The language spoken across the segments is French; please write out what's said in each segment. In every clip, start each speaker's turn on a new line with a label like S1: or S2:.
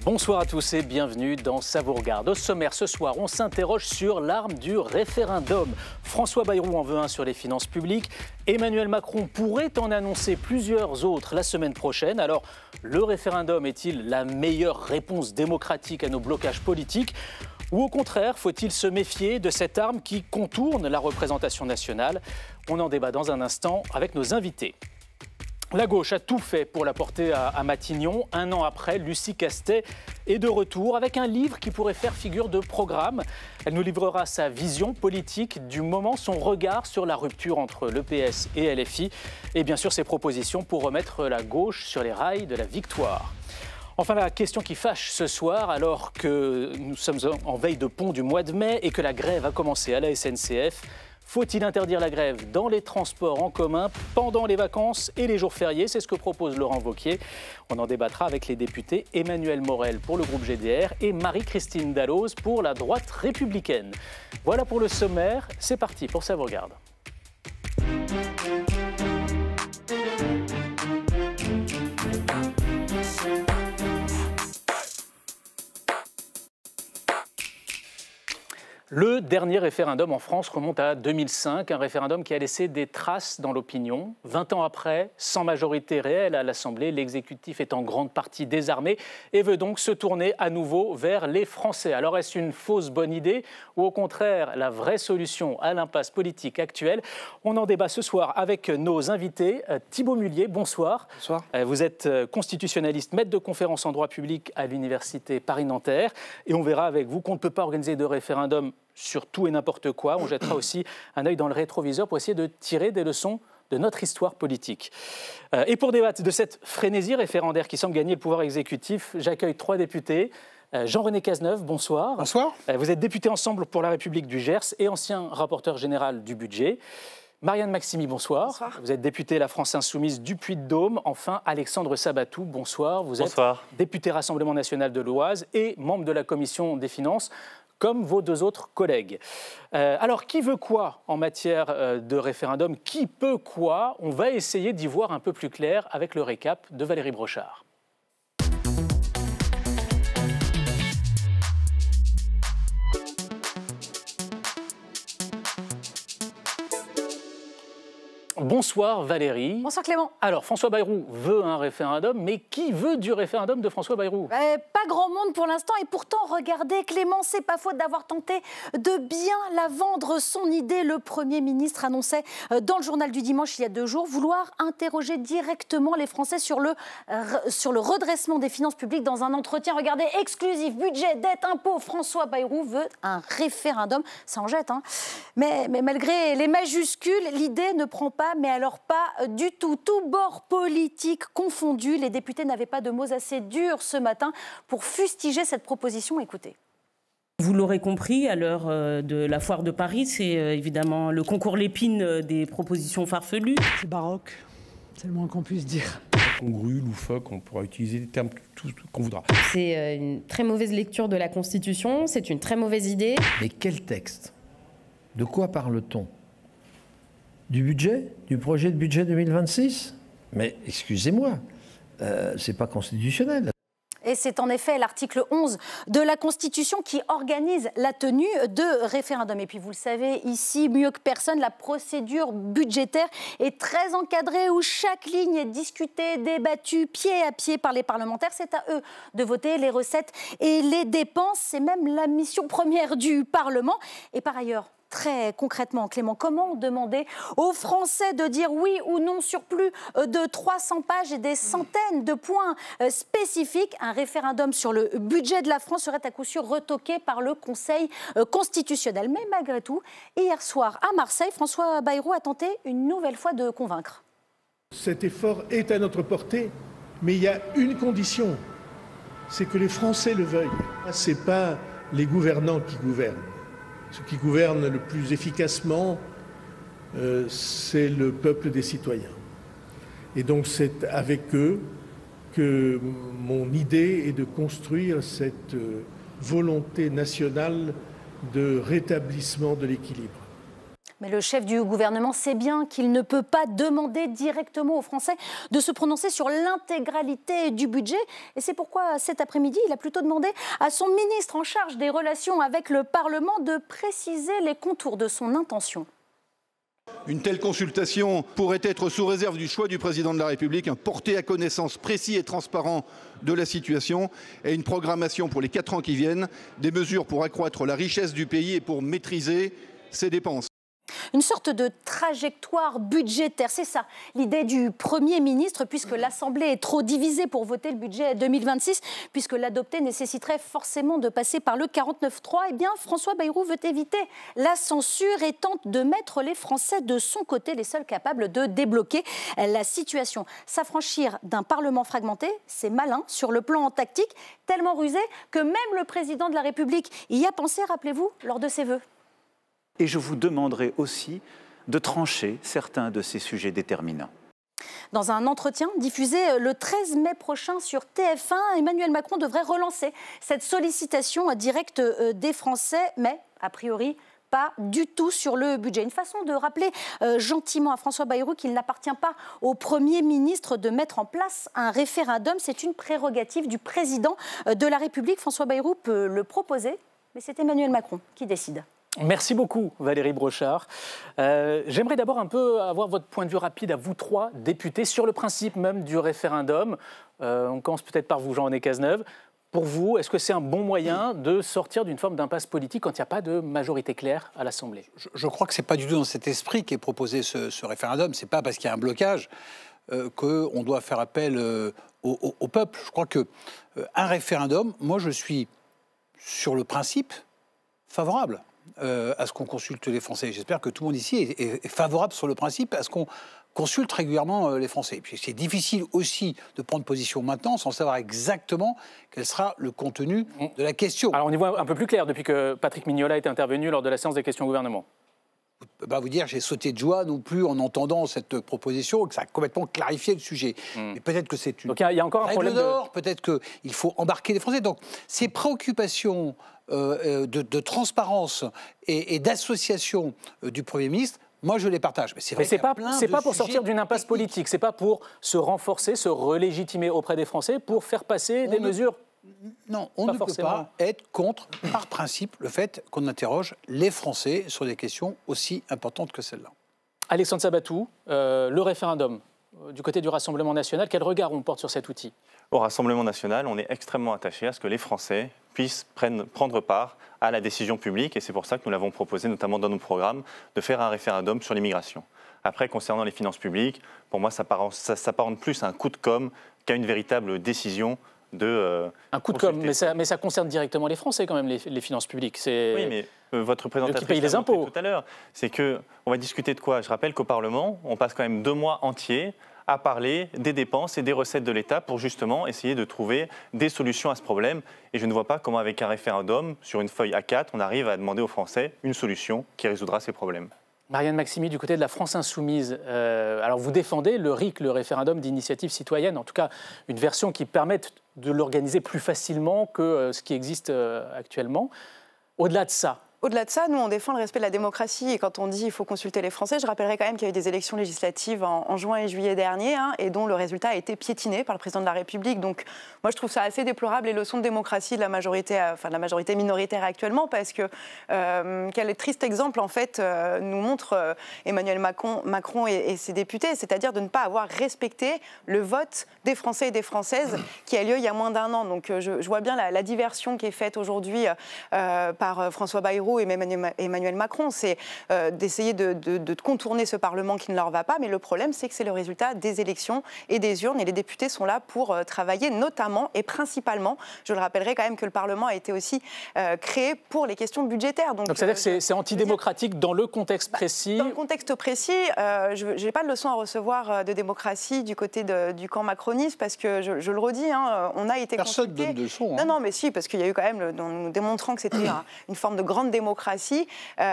S1: Bonsoir à tous et bienvenue dans Ça vous regarde. Au sommaire ce soir, on s'interroge sur l'arme du référendum. François Bayrou en veut un sur les finances publiques. Emmanuel Macron pourrait en annoncer plusieurs autres la semaine prochaine. Alors, le référendum est-il la meilleure réponse démocratique à nos blocages politiques ? Ou au contraire, faut-il se méfier de cette arme qui contourne la représentation nationale ? On en débat dans un instant avec nos invités. La gauche a tout fait pour la porter à Matignon. Un an après, Lucie Castet est de retour avec un livre qui pourrait faire figure de programme. Elle nous livrera sa vision politique du moment, son regard sur la rupture entre le PS et LFI et bien sûr ses propositions pour remettre la gauche sur les rails de la victoire. Enfin, la question qui fâche ce soir, alors que nous sommes en veille de pont du mois de mai et que la grève a commencé à la SNCF, faut-il interdire la grève dans les transports en commun pendant les vacances et les jours fériés? C'est ce que propose Laurent Wauquiez. On en débattra avec les députés Emmanuel Morel pour le groupe GDR et Marie-Christine Dalloz pour la droite républicaine. Voilà pour le sommaire. C'est parti pour Ça vous regarde. Le dernier référendum en France remonte à 2005, un référendum qui a laissé des traces dans l'opinion. 20 ans après, sans majorité réelle à l'Assemblée, l'exécutif est en grande partie désarmé et veut donc se tourner à nouveau vers les Français. Alors est-ce une fausse bonne idée ou au contraire la vraie solution à l'impasse politique actuelle? On en débat ce soir avec nos invités. Thibaut Mullier, bonsoir.
S2: Bonsoir.
S1: Vous êtes constitutionnaliste, maître de conférences en droit public à l'Université Paris-Nanterre. Et on verra avec vous qu'on ne peut pas organiser de référendum sur tout et n'importe quoi. On jettera aussi un œil dans le rétroviseur pour essayer de tirer des leçons de notre histoire politique. Et pour débattre de cette frénésie référendaire qui semble gagner le pouvoir exécutif, j'accueille 3 députés. Jean-René Cazeneuve, bonsoir.
S2: Bonsoir.
S1: Vous êtes député Ensemble pour la République du Gers et ancien rapporteur général du budget. Marianne Maximi, bonsoir. Bonsoir. Vous êtes député La France Insoumise du Puy-de-Dôme. Enfin, Alexandre Sabatou, bonsoir. Vous êtes député Rassemblement National de l'Oise et membre de la Commission des Finances, comme vos 2 autres collègues. Alors, qui veut quoi en matière de référendum? Qui peut quoi? On va essayer d'y voir un peu plus clair avec le récap de Valérie Brochard. Bonsoir Valérie.
S3: Bonsoir Clément.
S1: Alors François Bayrou veut un référendum, mais qui veut du référendum de François Bayrou?
S3: Pas grand monde pour l'instant et pourtant regardez Clément, c'est pas faute d'avoir tenté de bien la vendre son idée. Le Premier ministre annonçait dans le journal du dimanche il y a 2 jours vouloir interroger directement les Français sur le redressement des finances publiques dans un entretien. Regardez, exclusif, budget, dette, impôts. François Bayrou veut un référendum. Ça en jette, hein. Mais malgré les majuscules, l'idée ne prend pas, mais alors pas du tout. Tout bord politique confondu, les députés n'avaient pas de mots assez durs ce matin pour fustiger cette proposition. Écoutez.
S4: Vous l'aurez compris, à l'heure de la foire de Paris, c'est évidemment le concours Lépine des propositions farfelues.
S5: C'est baroque, c'est le moins qu'on puisse dire.
S6: Congru, loufoque, on pourra utiliser les termes tout qu'on voudra.
S7: C'est une très mauvaise lecture de la Constitution, c'est une très mauvaise idée.
S8: Mais quel texte? De quoi parle-t-on? Du budget? Du projet de budget 2026? Mais excusez-moi, c'est pas constitutionnel.
S3: Et c'est en effet l'article 11 de la Constitution qui organise la tenue de référendum. Et puis vous le savez, ici, mieux que personne, la procédure budgétaire est très encadrée où chaque ligne est discutée, débattue pied à pied par les parlementaires. C'est à eux de voter les recettes et les dépenses. C'est même la mission première du Parlement. Et par ailleurs, très concrètement, Clément, comment demander aux Français de dire oui ou non sur plus de 300 pages et des centaines de points spécifiques? Un référendum sur le budget de la France serait à coup sûr retoqué par le Conseil constitutionnel. Mais malgré tout, hier soir à Marseille, François Bayrou a tenté une nouvelle fois de convaincre.
S9: Cet effort est à notre portée, mais il y a une condition, c'est que les Français le veuillent. Ce n'est pas les gouvernants qui gouvernent. Ceux qui gouvernent le plus efficacement, c'est le peuple des citoyens. Et donc c'est avec eux que mon idée est de construire cette volonté nationale de rétablissement de l'équilibre.
S3: Mais le chef du gouvernement sait bien qu'il ne peut pas demander directement aux Français de se prononcer sur l'intégralité du budget. Et c'est pourquoi cet après-midi, il a plutôt demandé à son ministre en charge des relations avec le Parlement de préciser les contours de son intention.
S2: Une telle consultation pourrait être, sous réserve du choix du président de la République, un porté à connaissance précis et transparent de la situation et une programmation pour les 4 ans qui viennent, des mesures pour accroître la richesse du pays et pour maîtriser ses dépenses.
S3: Une sorte de trajectoire budgétaire, c'est ça l'idée du Premier ministre, puisque l'Assemblée est trop divisée pour voter le budget 2026, puisque l'adopter nécessiterait forcément de passer par le 49.3. Eh bien, François Bayrou veut éviter la censure et tente de mettre les Français de son côté, les seuls capables de débloquer la situation. S'affranchir d'un Parlement fragmenté, c'est malin sur le plan tactique, tellement rusé que même le président de la République y a pensé, rappelez-vous, lors de ses vœux.
S10: Et je vous demanderai aussi de trancher certains de ces sujets déterminants.
S3: Dans un entretien diffusé le 13 mai prochain sur TF1, Emmanuel Macron devrait relancer cette sollicitation directe des Français, mais a priori pas du tout sur le budget. Une façon de rappeler gentiment à François Bayrou qu'il n'appartient pas au Premier ministre de mettre en place un référendum. C'est une prérogative du président de la République. François Bayrou peut le proposer, mais c'est Emmanuel Macron qui décide.
S1: Merci beaucoup Valérie Brochard. J'aimerais d'abord un peu avoir votre point de vue rapide à vous 3 députés sur le principe même du référendum. On commence peut-être par vous, Jean-René Cazeneuve. Pour vous, est-ce que c'est un bon moyen de sortir d'une forme d'impasse politique quand il n'y a pas de majorité claire à l'Assemblée ?
S11: Je crois que ce n'est pas du tout dans cet esprit qu'est proposé ce référendum. Ce n'est pas parce qu'il y a un blocage qu'on doit faire appel au peuple. Je crois qu'un référendum, moi je suis sur le principe favorable à ce qu'on consulte les Français. J'espère que tout le monde ici est favorable sur le principe à ce qu'on consulte régulièrement les Français. Et puis c'est difficile aussi de prendre position maintenant sans savoir exactement quel sera le contenu de la question.
S1: Alors on y voit un peu plus clair depuis que Patrick Mignola est intervenu lors de la séance des questions au gouvernement.
S11: Je ne peux pas vous dire j'ai sauté de joie non plus en entendant cette proposition, que ça a complètement clarifié le sujet. Mais peut-être que c'est une
S1: Donc il y a encore un problème
S11: d'or, peut-être qu'il faut embarquer les Français. Donc ces préoccupations de transparence et d'association du Premier ministre, moi je les partage. Mais c'est
S1: pas pour sortir d'une impasse politique, c'est pas pour se renforcer, se relégitimer auprès des Français, pour faire passer des mesures.
S11: Non, on ne peut pas être contre, par principe, le fait qu'on interroge les Français sur des questions aussi importantes que celle-là.
S1: Alexandre Sabatou, le référendum du côté du Rassemblement national, quel regard on porte sur cet outil ?
S12: Au Rassemblement national, on est extrêmement attaché à ce que les Français puissent prendre part à la décision publique, et c'est pour ça que nous l'avons proposé, notamment dans nos programmes, de faire un référendum sur l'immigration. Après, concernant les finances publiques, pour moi, ça s'apparente plus à un coup de com' qu'à une véritable décision de...
S1: un coup de com', mais ça concerne directement les Français quand même, les finances publiques.
S12: Oui, mais votre présentatrice l'a montré tout à l'heure. C'est qu'on va discuter de quoi ? Je rappelle qu'au Parlement, on passe quand même 2 mois entiers à parler des dépenses et des recettes de l'État pour justement essayer de trouver des solutions à ce problème. Et je ne vois pas comment, avec un référendum, sur une feuille A4, on arrive à demander aux Français une solution qui résoudra ces problèmes.
S1: Marianne Maximi, du côté de la France Insoumise, alors vous défendez le RIC, le référendum d'initiative citoyenne, en tout cas une version qui permette de l'organiser plus facilement que ce qui existe actuellement. Au-delà de ça,
S13: nous, on défend le respect de la démocratie. Et quand on dit qu'il faut consulter les Français, je rappellerai quand même qu'il y a eu des élections législatives en juin et juillet dernier, et dont le résultat a été piétiné par le président de la République. Donc, moi, je trouve ça assez déplorable, les leçons de démocratie de la majorité minoritaire actuellement, parce que quel triste exemple, en fait, nous montre Emmanuel Macron et ses députés, c'est-à-dire de ne pas avoir respecté le vote des Français et des Françaises qui a lieu il y a moins d'1 an. Donc, je vois bien la diversion qui est faite aujourd'hui par François Bayrou et Emmanuel Macron, c'est d'essayer de contourner ce Parlement qui ne leur va pas, mais le problème c'est que c'est le résultat des élections et des urnes, et les députés sont là pour travailler notamment et principalement, je le rappellerai quand même que le Parlement a été aussi créé pour les questions budgétaires. Donc
S1: c'est-à-dire que c'est antidémocratique dans le contexte précis.
S13: Dans le contexte précis, je n'ai pas de leçon à recevoir de démocratie du côté du camp macroniste, parce que je le redis, on a été
S11: Personne ne donne de leçon.
S13: Non, mais si, parce qu'il y a eu quand même, nous démontrant que c'était une forme de grande démocratie. Moi,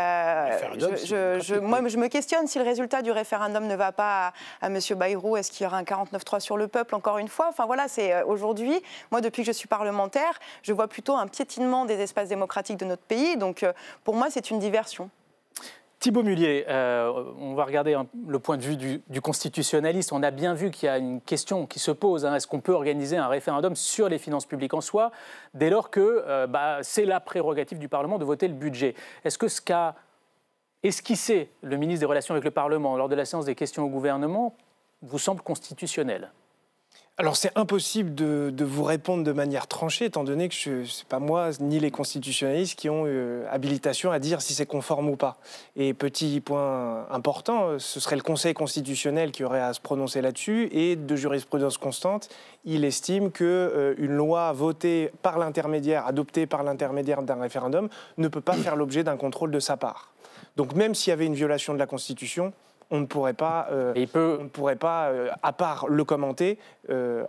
S13: je me questionne si le résultat du référendum ne va pas à M. Bayrou. Est-ce qu'il y aura un 49.3 sur le peuple, encore une fois ? Enfin voilà, c'est aujourd'hui, moi, depuis que je suis parlementaire, je vois plutôt un piétinement des espaces démocratiques de notre pays. Donc, pour moi, c'est une diversion.
S1: Thibaut Mullier, on va regarder le point de vue du constitutionnaliste. On a bien vu qu'il y a une question qui se pose. Est-ce qu'on peut organiser un référendum sur les finances publiques en soi, dès lors que c'est la prérogative du Parlement de voter le budget? Est-ce que ce qu'a esquissé le ministre des Relations avec le Parlement lors de la séance des questions au gouvernement vous semble constitutionnel?
S14: Alors c'est impossible de vous répondre de manière tranchée, étant donné que ce n'est pas moi ni les constitutionnalistes qui ont habilitation à dire si c'est conforme ou pas. Et petit point important, ce serait le Conseil constitutionnel qui aurait à se prononcer là-dessus, et de jurisprudence constante, il estime qu'une loi votée par l'intermédiaire, adoptée par l'intermédiaire d'un référendum, ne peut pas faire l'objet d'un contrôle de sa part. Donc même s'il y avait une violation de la Constitution, on ne pourrait pas, à part le commenter,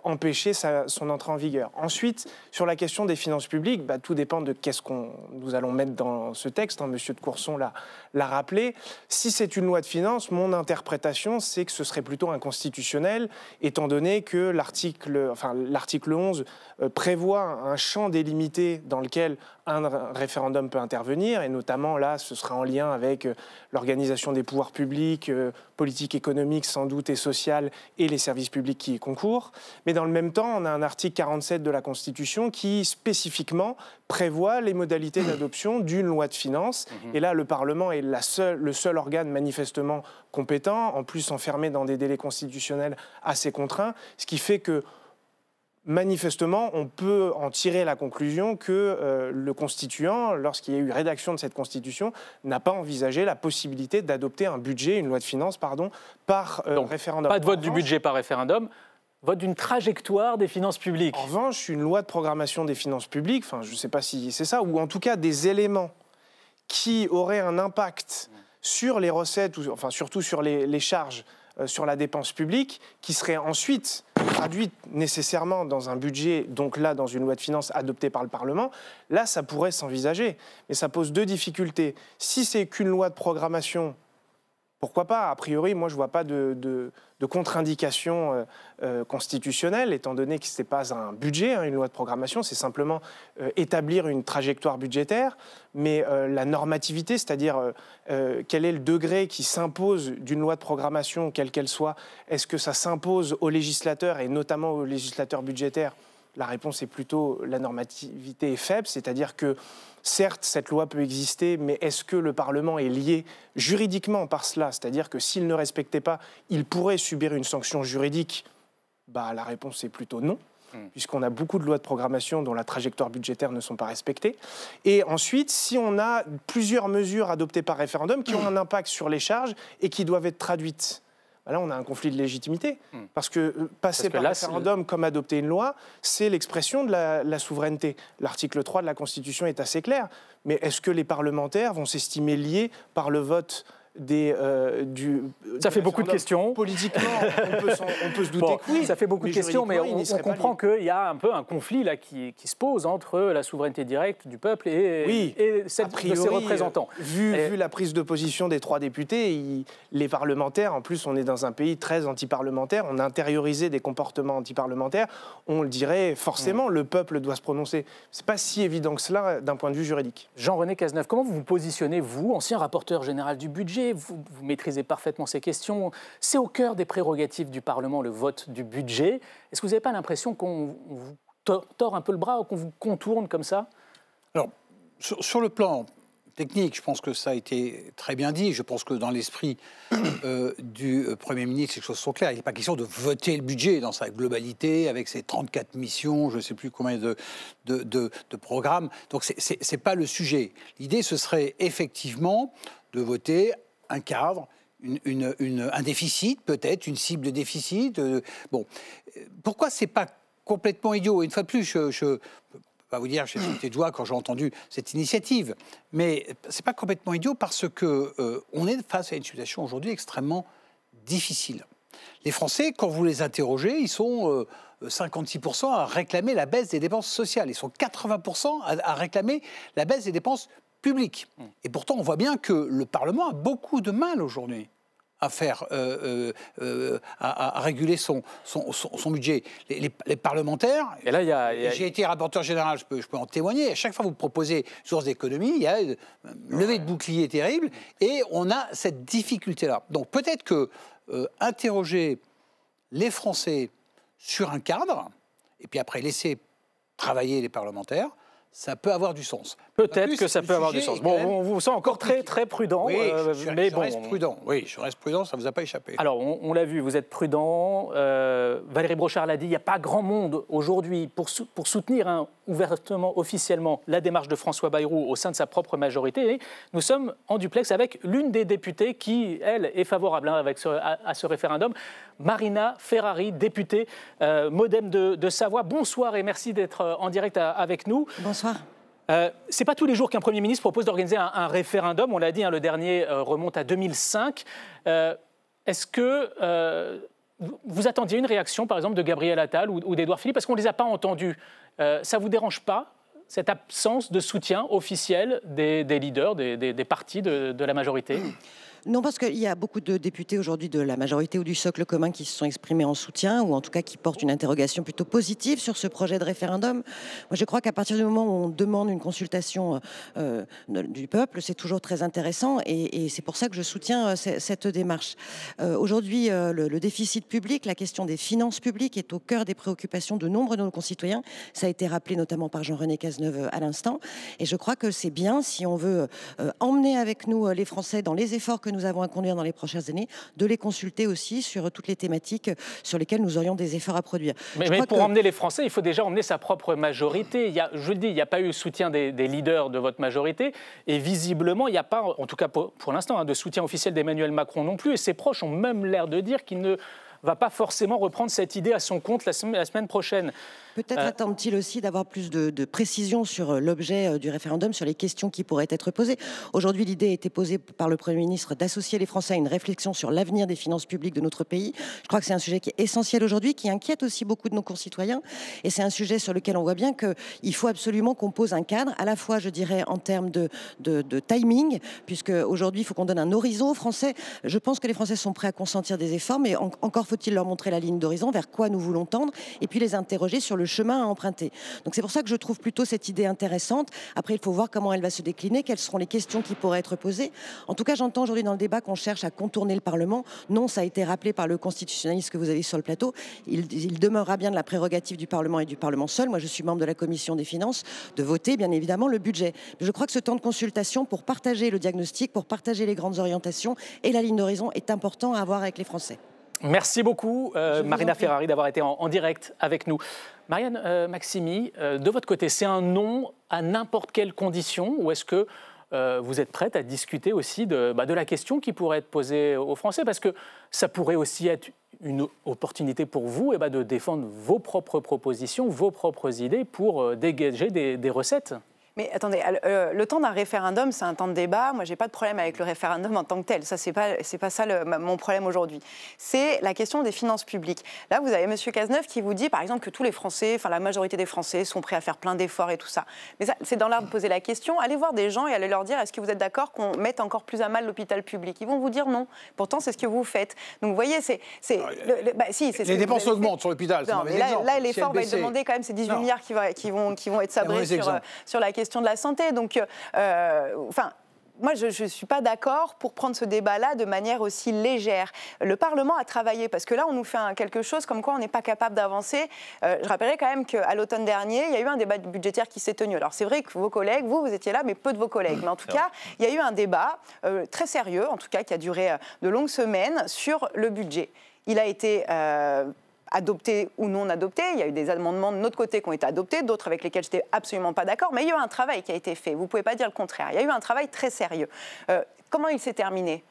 S14: empêcher son entrée en vigueur. Ensuite, sur la question des finances publiques, tout dépend de qu'est-ce qu'on nous allons mettre dans ce texte. Monsieur de Courson l'a rappelé. Si c'est une loi de finances, mon interprétation, c'est que ce serait plutôt inconstitutionnel, étant donné que l'article 11 prévoit un champ délimité dans lequel un référendum peut intervenir, et notamment là, ce sera en lien avec l'organisation des pouvoirs publics, politique économique sans doute et sociale, et les services publics qui y concourent. Mais dans le même temps, on a un article 47 de la Constitution qui spécifiquement prévoit les modalités d'adoption d'une loi de finances. Et là, le Parlement est le seul organe manifestement compétent, en plus enfermé dans des délais constitutionnels assez contraints, ce qui fait que manifestement, on peut en tirer la conclusion que le constituant, lorsqu'il y a eu rédaction de cette Constitution, n'a pas envisagé la possibilité d'adopter un budget, une loi de finances, par référendum.
S1: Pas de vote du budget par référendum, vote d'une trajectoire des finances publiques.
S14: En revanche, une loi de programmation des finances publiques, je ne sais pas si c'est ça, ou en tout cas des éléments qui auraient un impact sur les recettes, surtout sur les charges, sur la dépense publique, qui serait ensuite traduite nécessairement dans un budget, donc là dans une loi de finances adoptée par le Parlement, là ça pourrait s'envisager. Mais ça pose deux difficultés. Si c'est qu'une loi de programmation, pourquoi pas? A priori, moi je ne vois pas de contre-indication constitutionnelle, étant donné que ce n'est pas un budget, une loi de programmation, c'est simplement établir une trajectoire budgétaire. Mais la normativité, c'est-à-dire quel est le degré qui s'impose d'une loi de programmation, quelle qu'elle soit, est-ce que ça s'impose aux législateurs, et notamment aux législateurs budgétaires? La réponse est plutôt la normativité est faible, c'est-à-dire que certes, cette loi peut exister, mais est-ce que le Parlement est lié juridiquement par cela? C'est-à-dire que s'il ne respectait pas, il pourrait subir une sanction juridique? La réponse est plutôt non, puisqu'on a beaucoup de lois de programmation dont la trajectoire budgétaire ne sont pas respectées. Et ensuite, si on a plusieurs mesures adoptées par référendum qui ont un impact sur les charges et qui doivent être traduites, là, on a un conflit de légitimité. Parce que passer par référendum comme adopter une loi, c'est l'expression de la souveraineté. L'article 3 de la Constitution est assez clair. Mais est-ce que les parlementaires vont s'estimer liés par le vote
S1: ça fait beaucoup de questions.
S14: Politiquement, on peut se douter que oui.
S1: Ça fait beaucoup de questions, mais on comprend qu'il y a un peu un conflit là, qui se pose entre la souveraineté directe du peuple et celle de ses représentants.
S14: Vu la prise de position des 3 députés, les parlementaires, en plus on est dans un pays très antiparlementaire, on a intériorisé des comportements antiparlementaires, on le dirait forcément, le peuple doit se prononcer. Ce n'est pas si évident que cela d'un point de vue juridique.
S1: Jean-René Cazeneuve, comment vous vous positionnez, vous, ancien rapporteur général du budget? Vous maîtrisez parfaitement ces questions. C'est au cœur des prérogatives du Parlement, le vote du budget. Est-ce que vous n'avez pas l'impression qu'on vous tord un peu le bras ou qu'on vous contourne comme ça?
S11: Alors, sur le plan technique, je pense que ça a été très bien dit. Je pense que dans l'esprit du Premier ministre, les choses sont claires. Il n'est pas question de voter le budget dans sa globalité, avec ses 34 missions, je ne sais plus combien de programmes. Donc, ce n'est pas le sujet. L'idée, ce serait effectivement de voter un cadre, un déficit, peut-être, une cible de déficit. Pourquoi ce n'est pas complètement idiot? Une fois de plus, je ne peux pas vous dire, j'ai sauté de joie quand j'ai entendu cette initiative, mais ce n'est pas complètement idiot parce qu'on est face à une situation aujourd'hui extrêmement difficile. Les Français, quand vous les interrogez, ils sont 56% à réclamer la baisse des dépenses sociales. Ils sont 80% à réclamer la baisse des dépenses publiques. Et pourtant, on voit bien que le Parlement a beaucoup de mal aujourd'hui à réguler son budget. Les parlementaires, et là, j'ai été rapporteur général, je peux en témoigner, à chaque fois que vous proposez source d'économie, il y a une levée de bouclier terrible, et on a cette difficulté-là. Donc peut-être que interroger les Français sur un cadre, et puis après laisser travailler les parlementaires, ça peut avoir du sens.
S1: Peut-être que ça peut avoir du sens. Bon, on vous sent encore très prudent.
S11: Oui, je reste prudent. Oui, je reste prudent, ça ne vous a pas échappé.
S1: Alors, on l'a vu, vous êtes prudent. Valérie Brochard l'a dit, il n'y a pas grand monde aujourd'hui pour soutenir ouvertement, officiellement, la démarche de François Bayrou au sein de sa propre majorité. Et nous sommes en duplex avec l'une des députées qui, elle, est favorable à ce référendum, Marina Ferrari, députée Modem de Savoie. Bonsoir et merci d'être en direct avec nous.
S15: Bonsoir.
S1: C'est pas tous les jours qu'un Premier ministre propose d'organiser un référendum. On l'a dit, le dernier remonte à 2005. Est-ce que vous attendiez une réaction, par exemple, de Gabriel Attal ou d'Édouard Philippe? Parce qu'on ne les a pas entendus. Ça ne vous dérange pas, cette absence de soutien officiel des leaders, des partis de la majorité?
S15: Non, parce qu'il y a beaucoup de députés aujourd'hui de la majorité ou du socle commun qui se sont exprimés en soutien, ou en tout cas qui portent une interrogation plutôt positive sur ce projet de référendum. Moi, je crois qu'à partir du moment où on demande une consultation du peuple, c'est toujours très intéressant, et c'est pour ça que je soutiens cette démarche. Aujourd'hui, le déficit public, la question des finances publiques est au cœur des préoccupations de nombre de nos concitoyens. Ça a été rappelé notamment par Jean-René Cazeneuve à l'instant, et je crois que c'est bien, si on veut emmener avec nous les Français dans les efforts que nous avons à conduire dans les prochaines années, de les consulter aussi sur toutes les thématiques sur lesquelles nous aurions des efforts à produire.
S1: Mais pour emmener les Français, il faut déjà emmener sa propre majorité. Je le dis, il n'y a pas eu le soutien des leaders de votre majorité, et visiblement, il n'y a pas, en tout cas pour l'instant, de soutien officiel d'Emmanuel Macron non plus, et ses proches ont même l'air de dire qu'il ne va pas forcément reprendre cette idée à son compte la semaine prochaine.
S15: Peut-être attend-il aussi d'avoir plus de précision sur l'objet du référendum, sur les questions qui pourraient être posées. Aujourd'hui, l'idée a été posée par le Premier ministre d'associer les Français à une réflexion sur l'avenir des finances publiques de notre pays. Je crois que c'est un sujet qui est essentiel aujourd'hui, qui inquiète aussi beaucoup de nos concitoyens. Et c'est un sujet sur lequel on voit bien qu'il faut absolument qu'on pose un cadre, à la fois, je dirais, en termes de timing, puisque aujourd'hui, il faut qu'on donne un horizon aux Français. Je pense que les Français sont prêts à consentir des efforts, mais encore faut-il leur montrer la ligne d'horizon, vers quoi nous voulons tendre, et puis les interroger sur le chemin à emprunter. Donc c'est pour ça que je trouve plutôt cette idée intéressante. Après, il faut voir comment elle va se décliner, quelles seront les questions qui pourraient être posées. En tout cas, j'entends aujourd'hui dans le débat qu'on cherche à contourner le Parlement. Non, ça a été rappelé par le constitutionnaliste que vous avez sur le plateau. Il demeurera bien de la prérogative du Parlement et du Parlement seul. Moi, je suis membre de la Commission des Finances, de voter, bien évidemment, le budget. Mais je crois que ce temps de consultation pour partager le diagnostic, pour partager les grandes orientations et la ligne d'horizon est important à avoir avec les Français.
S1: Merci beaucoup, Marina Ferrari, d'avoir été en direct avec nous. Marianne Maksimy, de votre côté, c'est un non à n'importe quelle condition, ou est-ce que vous êtes prête à discuter aussi de la question qui pourrait être posée aux Français? Parce que ça pourrait aussi être une opportunité pour vous de défendre vos propres propositions, vos propres idées pour dégager des recettes.
S13: Mais attendez, le temps d'un référendum, c'est un temps de débat. Moi, j'ai pas de problème avec le référendum en tant que tel. Ça, c'est pas ça mon problème aujourd'hui. C'est la question des finances publiques. Là, vous avez M. Cazeneuve qui vous dit, par exemple, que tous les Français, enfin la majorité des Français, sont prêts à faire plein d'efforts et tout ça. Mais ça, c'est dans l'art de poser la question. Allez voir des gens et allez leur dire, est-ce que vous êtes d'accord qu'on mette encore plus à mal l'hôpital public? Ils vont vous dire non. Pourtant, c'est ce que vous faites. Donc, vous voyez,
S11: les dépenses augmentent sur l'hôpital.
S13: Là, l'effort va être demandé quand même. C'est 18 milliards qui vont être sabrés sur la question de la santé. Donc, moi, je ne suis pas d'accord pour prendre ce débat-là de manière aussi légère. Le Parlement a travaillé, parce que là, on nous fait quelque chose comme quoi on n'est pas capable d'avancer. Je rappellerai quand même qu'à l'automne dernier, il y a eu un débat budgétaire qui s'est tenu. Alors, c'est vrai que vos collègues, vous étiez là, mais peu de vos collègues. Mais en tout cas, il y a eu un débat très sérieux, en tout cas, qui a duré de longues semaines, sur le budget. Il a été adopté ou non adopté. Il y a eu des amendements de notre côté qui ont été adoptés, d'autres avec lesquels je n'étais absolument pas d'accord, mais il y a eu un travail qui a été fait. Vous ne pouvez pas dire le contraire. Il y a eu un travail très sérieux. Comment il s'est terminé?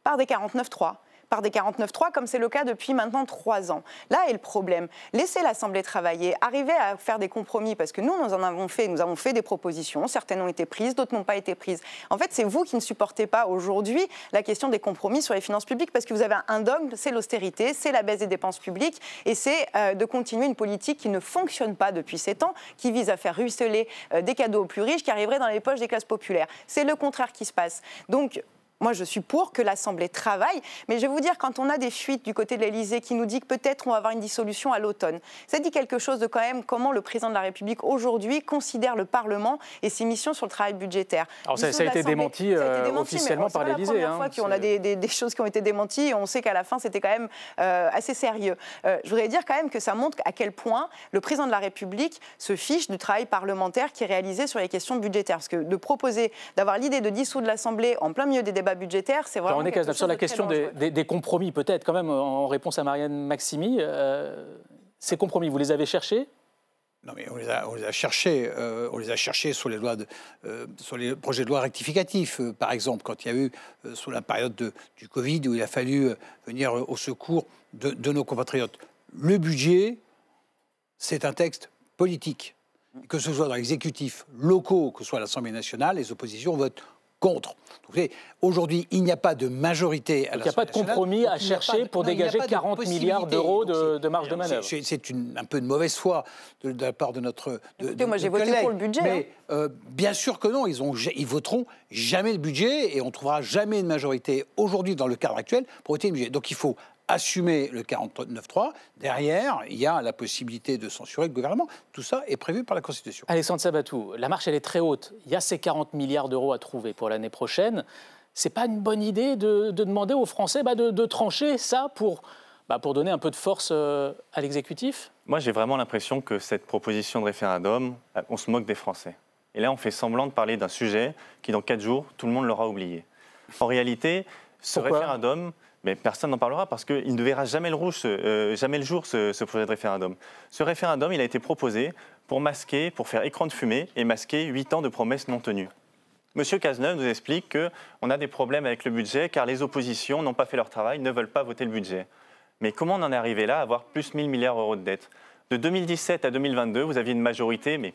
S13: Par des 49.3. Par des 49.3, comme c'est le cas depuis maintenant 3 ans. Là est le problème. Laissez l'Assemblée travailler, arriver à faire des compromis, parce que nous avons fait des propositions, certaines ont été prises, d'autres n'ont pas été prises. En fait, c'est vous qui ne supportez pas aujourd'hui la question des compromis sur les finances publiques, parce que vous avez un dogme, c'est l'austérité, c'est la baisse des dépenses publiques, et c'est de continuer une politique qui ne fonctionne pas depuis 7 ans, qui vise à faire ruisseler des cadeaux aux plus riches, qui arriveraient dans les poches des classes populaires. C'est le contraire qui se passe. Donc, moi je suis pour que l'Assemblée travaille, mais je vais vous dire, quand on a des fuites du côté de l'Élysée qui nous dit que peut-être on va avoir une dissolution à l'automne, ça dit quelque chose de quand même comment le président de la République aujourd'hui considère le Parlement et ses missions sur le travail budgétaire.
S1: Alors ça a été démenti officiellement par l'Élysée.
S13: C'est la première fois qu'on a des choses qui ont été démenties et on sait qu'à la fin c'était quand même assez sérieux. Je voudrais dire quand même que ça montre à quel point le président de la République se fiche du travail parlementaire qui est réalisé sur les questions budgétaires. Parce que de proposer, d'avoir l'idée de dissoudre l'Assemblée en plein milieu des débats budgétaires, c'est vraiment quelque chose
S1: sur la question des compromis, peut-être quand même, en réponse à Marianne Maksimy, ces compromis, vous les avez cherchés ?
S11: Non, mais on les a cherchés. On les a cherchés sur sur les projets de loi rectificatifs, par exemple, quand il y a eu, sous la période du Covid, où il a fallu venir au secours de nos compatriotes. Le budget, c'est un texte politique. Que ce soit dans l'exécutif locaux, que ce soit à l'Assemblée nationale, les oppositions votent contre. Aujourd'hui, il n'y a pas de majorité à l'Assemblée nationale. Il n'y a
S1: pas de compromis à chercher pour dégager 40 milliards d'euros de marge de manœuvre.
S11: C'est un peu de mauvaise foi de la part de notre
S13: moi, j'ai voté pour le budget.
S11: Mais bien sûr que non, ils voteront jamais le budget et on ne trouvera jamais une majorité aujourd'hui dans le cadre actuel pour voter le budget. Donc il faut assumer le 49.3. Derrière, il y a la possibilité de censurer le gouvernement. Tout ça est prévu par la Constitution.
S1: Alexandre Sabatou, la marche, elle est très haute. Il y a ces 40 milliards d'euros à trouver pour l'année prochaine. C'est pas une bonne idée de demander aux Français de trancher ça pour donner un peu de force à l'exécutif ?
S12: Moi, j'ai vraiment l'impression que cette proposition de référendum, on se moque des Français. Et là, on fait semblant de parler d'un sujet qui, dans 4 jours, tout le monde l'aura oublié. En réalité, ce référendum... Mais personne n'en parlera parce qu'il ne verra jamais le jour, ce projet de référendum. Ce référendum, il a été proposé pour masquer, pour faire écran de fumée et masquer 8 ans de promesses non tenues. Monsieur Cazeneuve nous explique qu'on a des problèmes avec le budget car les oppositions n'ont pas fait leur travail, ne veulent pas voter le budget. Mais comment on en est arrivé là à avoir plus 1000 milliards d'euros de dette ? De 2017 à 2022, vous aviez une majorité, mais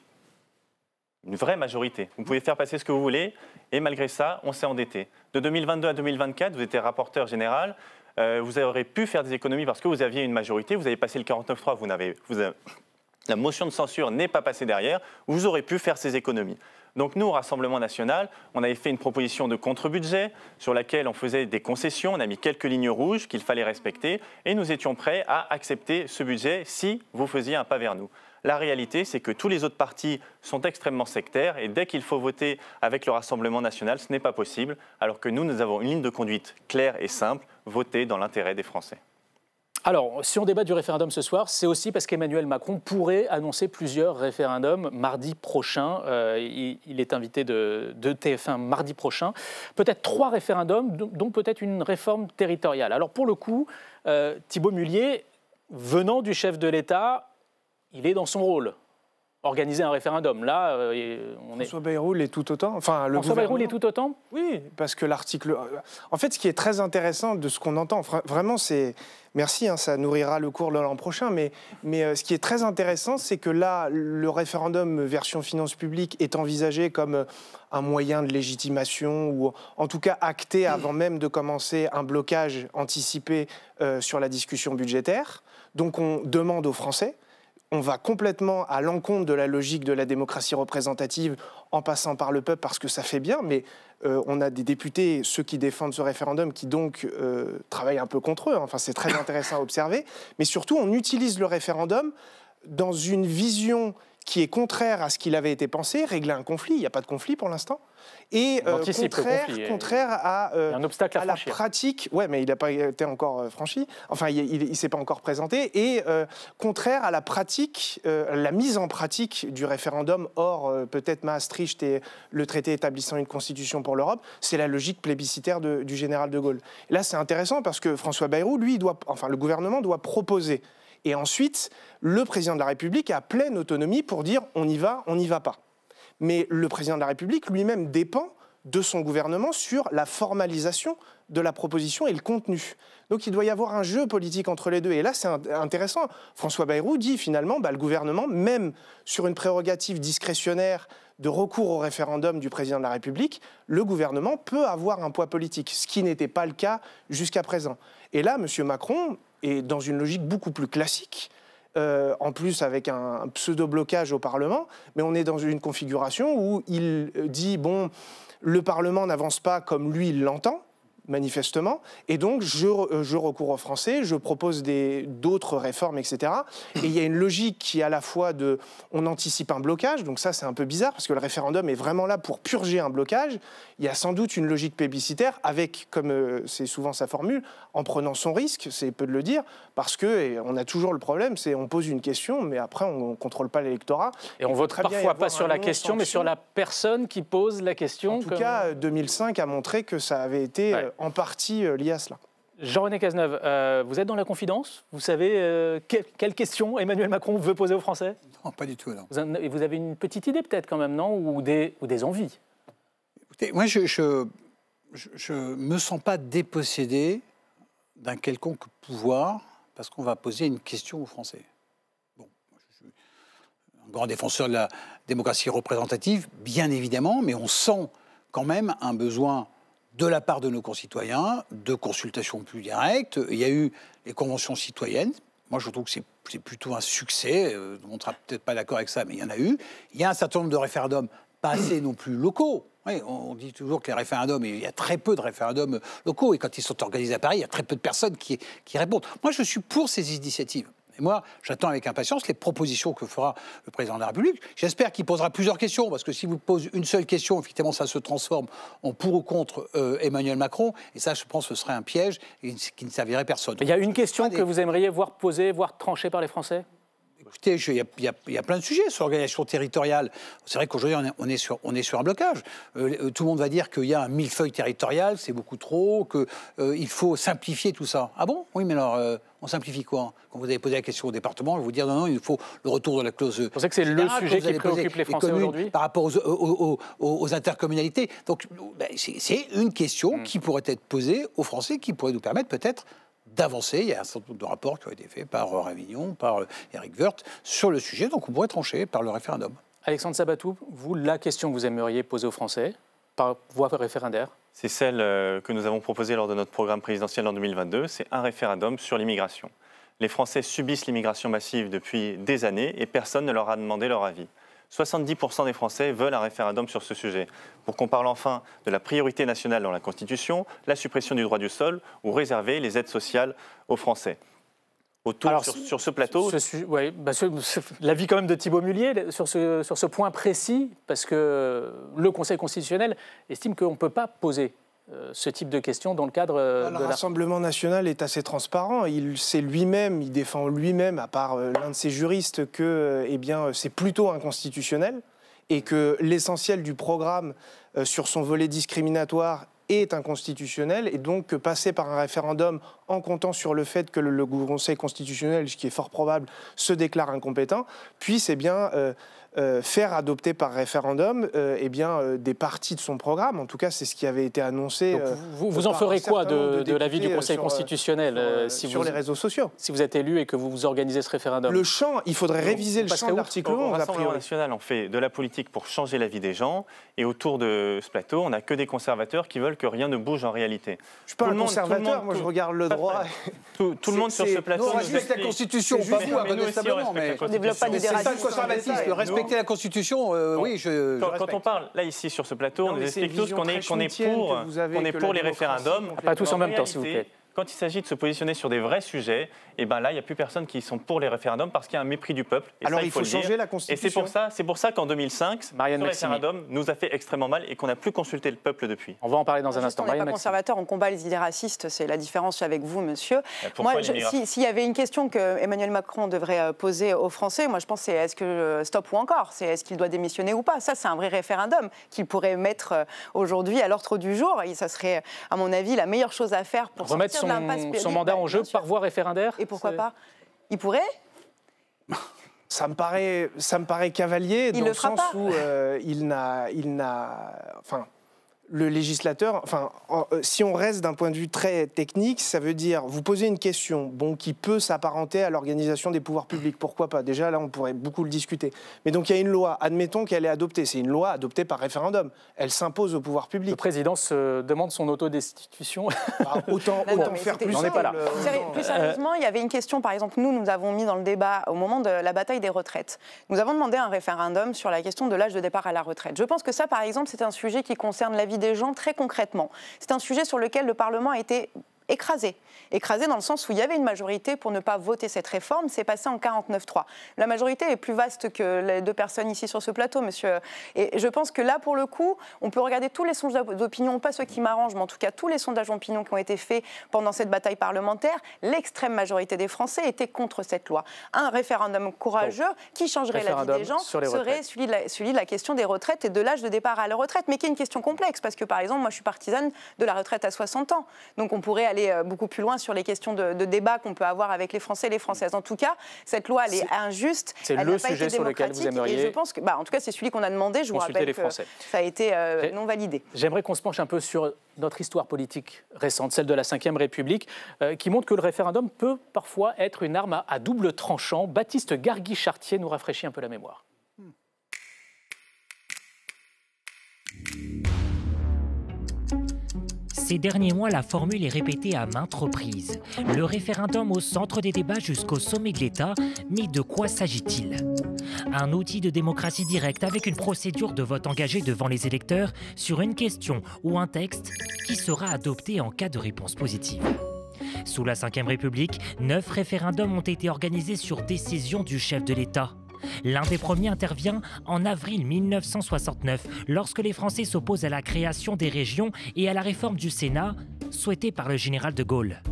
S12: une vraie majorité. Vous pouvez faire passer ce que vous voulez, et malgré ça, on s'est endetté. De 2022 à 2024, vous étiez rapporteur général, vous aurez pu faire des économies parce que vous aviez une majorité, vous avez passé le 49.3, la motion de censure n'est pas passée derrière, vous aurez pu faire ces économies. Donc nous, au Rassemblement national, on avait fait une proposition de contre-budget sur laquelle on faisait des concessions, on a mis quelques lignes rouges qu'il fallait respecter, et nous étions prêts à accepter ce budget si vous faisiez un pas vers nous. La réalité, c'est que tous les autres partis sont extrêmement sectaires et dès qu'il faut voter avec le Rassemblement national, ce n'est pas possible, alors que nous avons une ligne de conduite claire et simple, voter dans l'intérêt des Français.
S1: Alors, si on débat du référendum ce soir, c'est aussi parce qu'Emmanuel Macron pourrait annoncer plusieurs référendums mardi prochain. Il est invité de TF1 mardi prochain. Peut-être 3 référendums, dont peut-être une réforme territoriale. Alors pour le coup, Thibault Mullier, venant du chef de l'État, il est dans son rôle. Organiser un référendum, là,
S14: François Bayrou l'est tout autant. Enfin,
S1: François Bayrou l'est tout autant ?
S14: Oui, parce que l'article... En fait, ce qui est très intéressant de ce qu'on entend, vraiment, c'est... Merci, ça nourrira le cours l'an prochain, mais ce qui est très intéressant, c'est que là, le référendum version finances publiques est envisagé comme un moyen de légitimation, ou en tout cas acté avant même de commencer un blocage anticipé sur la discussion budgétaire. Donc on demande aux Français... On va complètement à l'encontre de la logique de la démocratie représentative en passant par le peuple parce que ça fait bien, mais on a des députés, ceux qui défendent ce référendum, qui donc travaillent un peu contre eux. Enfin, c'est très intéressant à observer. Mais surtout, on utilise le référendum dans une vision qui est contraire à ce qu'il avait été pensé, régler un conflit. Il n'y a pas de conflit pour l'instant. Et contraire à la pratique. Ouais, mais il n'a pas été encore franchi. Enfin, il ne s'est pas encore présenté. Et contraire à la pratique, la mise en pratique du référendum, hors peut-être Maastricht et le traité établissant une constitution pour l'Europe, c'est la logique plébiscitaire du général de Gaulle. Et là, c'est intéressant parce que François Bayrou, lui, le gouvernement doit proposer. Et ensuite, le président de la République a pleine autonomie pour dire on y va, on n'y va pas. Mais le président de la République lui-même dépend de son gouvernement sur la formalisation de la proposition et le contenu. Donc il doit y avoir un jeu politique entre les deux. Et là, c'est intéressant. François Bayrou dit finalement, le gouvernement, même sur une prérogative discrétionnaire de recours au référendum du président de la République, le gouvernement peut avoir un poids politique, ce qui n'était pas le cas jusqu'à présent. Et là, M. Macron est dans une logique beaucoup plus classique, en plus avec un pseudo-blocage au Parlement, mais on est dans une configuration où il dit, le Parlement n'avance pas comme lui, il l'entend, manifestement, et donc je recours aux Français, je propose d'autres réformes, etc. Et il y a une logique qui est à la fois de... On anticipe un blocage, donc ça c'est un peu bizarre, parce que le référendum est vraiment là pour purger un blocage. Il y a sans doute une logique plébiscitaire, avec, comme c'est souvent sa formule, en prenant son risque, c'est peu de le dire, parce qu'on a toujours le problème, c'est on pose une question, mais après on ne contrôle pas l'électorat.
S1: Et on vote parfois pas sur la question, mais sur la personne qui pose la question.
S14: En tout cas, 2005 a montré que ça avait été en partie lié à cela.
S1: Jean-René Cazeneuve, vous êtes dans la confidence? Vous savez quelle question Emmanuel Macron veut poser aux Français?
S11: Non, pas du tout. Non.
S1: Vous avez une petite idée peut-être quand même, non? Ou des envies?
S11: Écoutez, moi, je me sens pas dépossédé d'un quelconque pouvoir parce qu'on va poser une question aux Français. Bon, je suis un grand défenseur de la démocratie représentative, bien évidemment, mais on sent quand même un besoin de la part de nos concitoyens, de consultations plus directes. Il y a eu les conventions citoyennes. Moi, je trouve que c'est plutôt un succès. On ne sera peut-être pas d'accord avec ça, mais il y en a eu. Il y a un certain nombre de référendums, pas assez non plus locaux. Oui, on dit toujours que les référendums, il y a très peu de référendums locaux. Et quand ils sont organisés à Paris, il y a très peu de personnes qui répondent. Moi, je suis pour ces initiatives. Et moi, j'attends avec impatience les propositions que fera le président de la République. J'espère qu'il posera plusieurs questions, parce que si vous posez une seule question, effectivement, ça se transforme en pour ou contre Emmanuel Macron. Et ça, je pense que ce serait un piège qui ne servirait personne.
S1: Il y a une question que vous aimeriez voir posée, voire tranchée par les Français?
S11: Écoutez, il y a plein de sujets sur l'organisation territoriale. C'est vrai qu'aujourd'hui, on est sur un blocage. Tout le monde va dire qu'il y a un millefeuille territorial, c'est beaucoup trop, qu'il faut simplifier tout ça. Ah bon? Oui, mais alors, on simplifie quoi? Quand vous avez posé la question au département, je vais vous dire non, il faut le retour de la clause.
S1: Vous pensez que c'est le sujet qui préoccupe les Français aujourd'hui?
S11: Par rapport aux intercommunalités. Donc, c'est une question qui pourrait être posée aux Français, qui pourrait nous permettre peut-être d'avancer. Il y a un certain nombre de rapports qui ont été faits par Révillon, par Éric Woerth sur le sujet, donc on pourrait trancher par le référendum.
S1: Alexandre Sabatou, vous, la question que vous aimeriez poser aux Français par voie référendaire?
S12: C'est celle que nous avons proposée lors de notre programme présidentiel en 2022, c'est un référendum sur l'immigration. Les Français subissent l'immigration massive depuis des années et personne ne leur a demandé leur avis. 70% des Français veulent un référendum sur ce sujet, pour qu'on parle enfin de la priorité nationale dans la Constitution, la suppression du droit du sol ou réserver les aides sociales aux Français. Alors, sur ce plateau...
S1: L'avis quand même de Thibault Mullier sur ce point précis, parce que le Conseil constitutionnel estime qu'on ne peut pas poser ce type de questions dans le cadre de
S14: le Rassemblement national est assez transparent. Il défend lui-même, à part l'un de ses juristes, que c'est plutôt inconstitutionnel et que l'essentiel du programme sur son volet discriminatoire est inconstitutionnel, et donc que passer par un référendum en comptant sur le fait que le Conseil constitutionnel, ce qui est fort probable, se déclare incompétent, puisse faire adopter par référendum des parties de son programme. En tout cas, c'est ce qui avait été annoncé.
S1: Vous en ferez quoi de l'avis du Conseil constitutionnel
S14: sur les réseaux sociaux?
S1: Si vous êtes élu et que vous organisez ce référendum?
S14: Le champ, il faudrait réviser le champ de l'article 11.
S12: Au Rassemblement national, on fait de la politique pour changer la vie des gens. Et autour de ce plateau, on n'a que des conservateurs qui veulent que rien ne bouge en réalité.
S14: Je ne suis pas un conservateur, moi je regarde le droit.
S12: Tout le monde sur ce plateau...
S11: Non, juste la Constitution, pas vous, incontestablement.
S13: On ne développe pas l'idée raciste.
S11: Le respecter la Constitution, oui,
S12: Quand on parle, là, ici, sur ce plateau, on nous explique tous qu'on est pour les référendums.
S1: Pas tous en même temps, s'il vous plaît.
S12: Quand il s'agit de se positionner sur des vrais sujets, et ben là, il n'y a plus personne qui sont pour les référendums parce qu'il y a un mépris du peuple. Et
S14: alors
S12: ça,
S14: il faut changer la Constitution.
S12: Et c'est pour ça qu'en 2005, ce référendum nous a fait extrêmement mal et qu'on n'a plus consulté le peuple depuis.
S1: On va en parler dans un instant.
S13: On n'est pas conservateur, on combat les idées racistes, c'est la différence avec vous, monsieur. Moi, s'il y avait une question que Emmanuel Macron devrait poser aux Français, moi je pense c'est est-ce que stop ou encore, c'est est-ce qu'il doit démissionner ou pas. Ça, c'est un vrai référendum qu'il pourrait mettre aujourd'hui à l'ordre du jour. Et ça serait, à mon avis, la meilleure chose à faire pour
S1: remettre son mandat en jeu par voie référendaire.
S13: Et pourquoi pas? Il pourrait?
S14: Ça me paraît cavalier dans le sens où le législateur, si on reste d'un point de vue très technique, ça veut dire vous posez une question qui peut s'apparenter à l'organisation des pouvoirs publics. Pourquoi pas? Déjà, là, on pourrait beaucoup le discuter. Mais donc, il y a une loi. Admettons qu'elle est adoptée. C'est une loi adoptée par référendum. Elle s'impose au pouvoir public.
S1: Le président se demande son autodestitution.
S14: Autant faire plus.
S1: On n'est pas là.
S13: Plus sérieusement, il y avait une question, par exemple, nous avons mis dans le débat au moment de la bataille des retraites. Nous avons demandé un référendum sur la question de l'âge de départ à la retraite. Je pense que ça, par exemple, c'est un sujet qui concerne la vie vie des gens très concrètement. C'est un sujet sur lequel le Parlement a été écrasé dans le sens où il y avait une majorité pour ne pas voter cette réforme, c'est passé en 49-3. La majorité est plus vaste que les deux personnes ici sur ce plateau, monsieur. Et je pense que là, pour le coup, on peut regarder tous les sondages d'opinion, pas ceux qui m'arrangent, mais en tout cas tous les sondages d'opinion qui ont été faits pendant cette bataille parlementaire. L'extrême majorité des Français était contre cette loi. Un référendum courageux qui changerait la vie des gens serait celui de la question des retraites et de l'âge de départ à la retraite, mais qui est une question complexe, parce que par exemple, moi je suis partisane de la retraite à 60 ans. Donc on pourrait aller beaucoup plus loin sur les questions de débat qu'on peut avoir avec les Français et les Françaises. En tout cas, cette loi, elle est injuste.
S1: C'est le sujet sur lequel vous aimeriez.
S13: Et je pense que, en tout cas, c'est celui qu'on a demandé. Je vous rappelle que ça a été non validé.
S1: J'aimerais qu'on se penche un peu sur notre histoire politique récente, celle de la Ve République, qui montre que le référendum peut parfois être une arme à double tranchant. Baptiste Garguy-Chartier nous rafraîchit un peu la mémoire.
S16: Ces derniers mois, la formule est répétée à maintes reprises. Le référendum au centre des débats jusqu'au sommet de l'État. Mais de quoi s'agit-il? Un outil de démocratie directe avec une procédure de vote engagé devant les électeurs sur une question ou un texte qui sera adopté en cas de réponse positive. Sous la Ve République, 9 référendums ont été organisés sur décision du chef de l'État. L'un des premiers intervient en avril 1969, lorsque les Français s'opposent à la création des régions et à la réforme du Sénat, souhaitée par le général de Gaulle.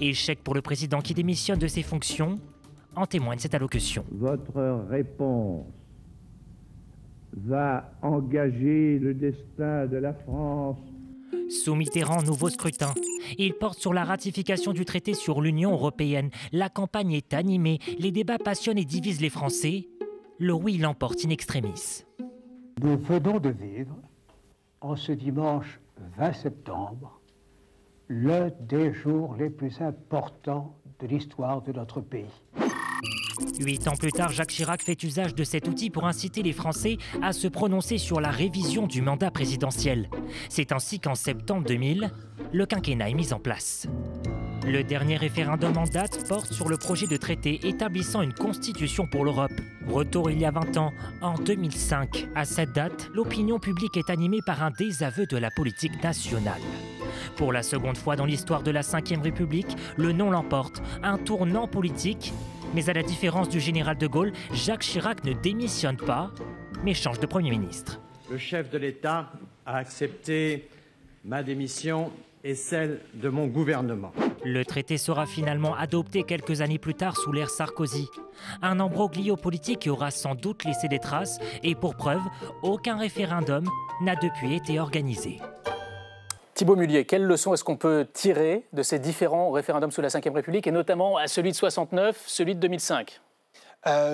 S16: Échec pour le président qui démissionne de ses fonctions, en témoigne cette allocution.
S17: Votre réponse va engager le destin de la France.
S16: Sous Mitterrand, nouveau scrutin. Il porte sur la ratification du traité sur l'Union européenne. La campagne est animée, les débats passionnent et divisent les Français. Le oui l'emporte in extremis.
S18: Nous venons de vivre, en ce dimanche 20 septembre, l'un des jours les plus importants de l'histoire de notre pays.
S16: 8 ans plus tard, Jacques Chirac fait usage de cet outil pour inciter les Français à se prononcer sur la révision du mandat présidentiel. C'est ainsi qu'en septembre 2000, le quinquennat est mis en place. Le dernier référendum en date porte sur le projet de traité établissant une constitution pour l'Europe. Retour il y a 20 ans, en 2005. À cette date, l'opinion publique est animée par un désaveu de la politique nationale. Pour la seconde fois dans l'histoire de la Ve République, le non l'emporte, un tournant politique. Mais à la différence du général de Gaulle, Jacques Chirac ne démissionne pas, mais change de Premier ministre.
S19: Le chef de l'État a accepté ma démission et celle de mon gouvernement.
S16: Le traité sera finalement adopté quelques années plus tard sous l'ère Sarkozy. Un imbroglio politique qui aura sans doute laissé des traces, et pour preuve, aucun référendum n'a depuis été organisé.
S1: Thibaut Mullier, quelle leçon est-ce qu'on peut tirer de ces différents référendums sous la Ve République, et notamment à celui de 69, celui de 2005 ?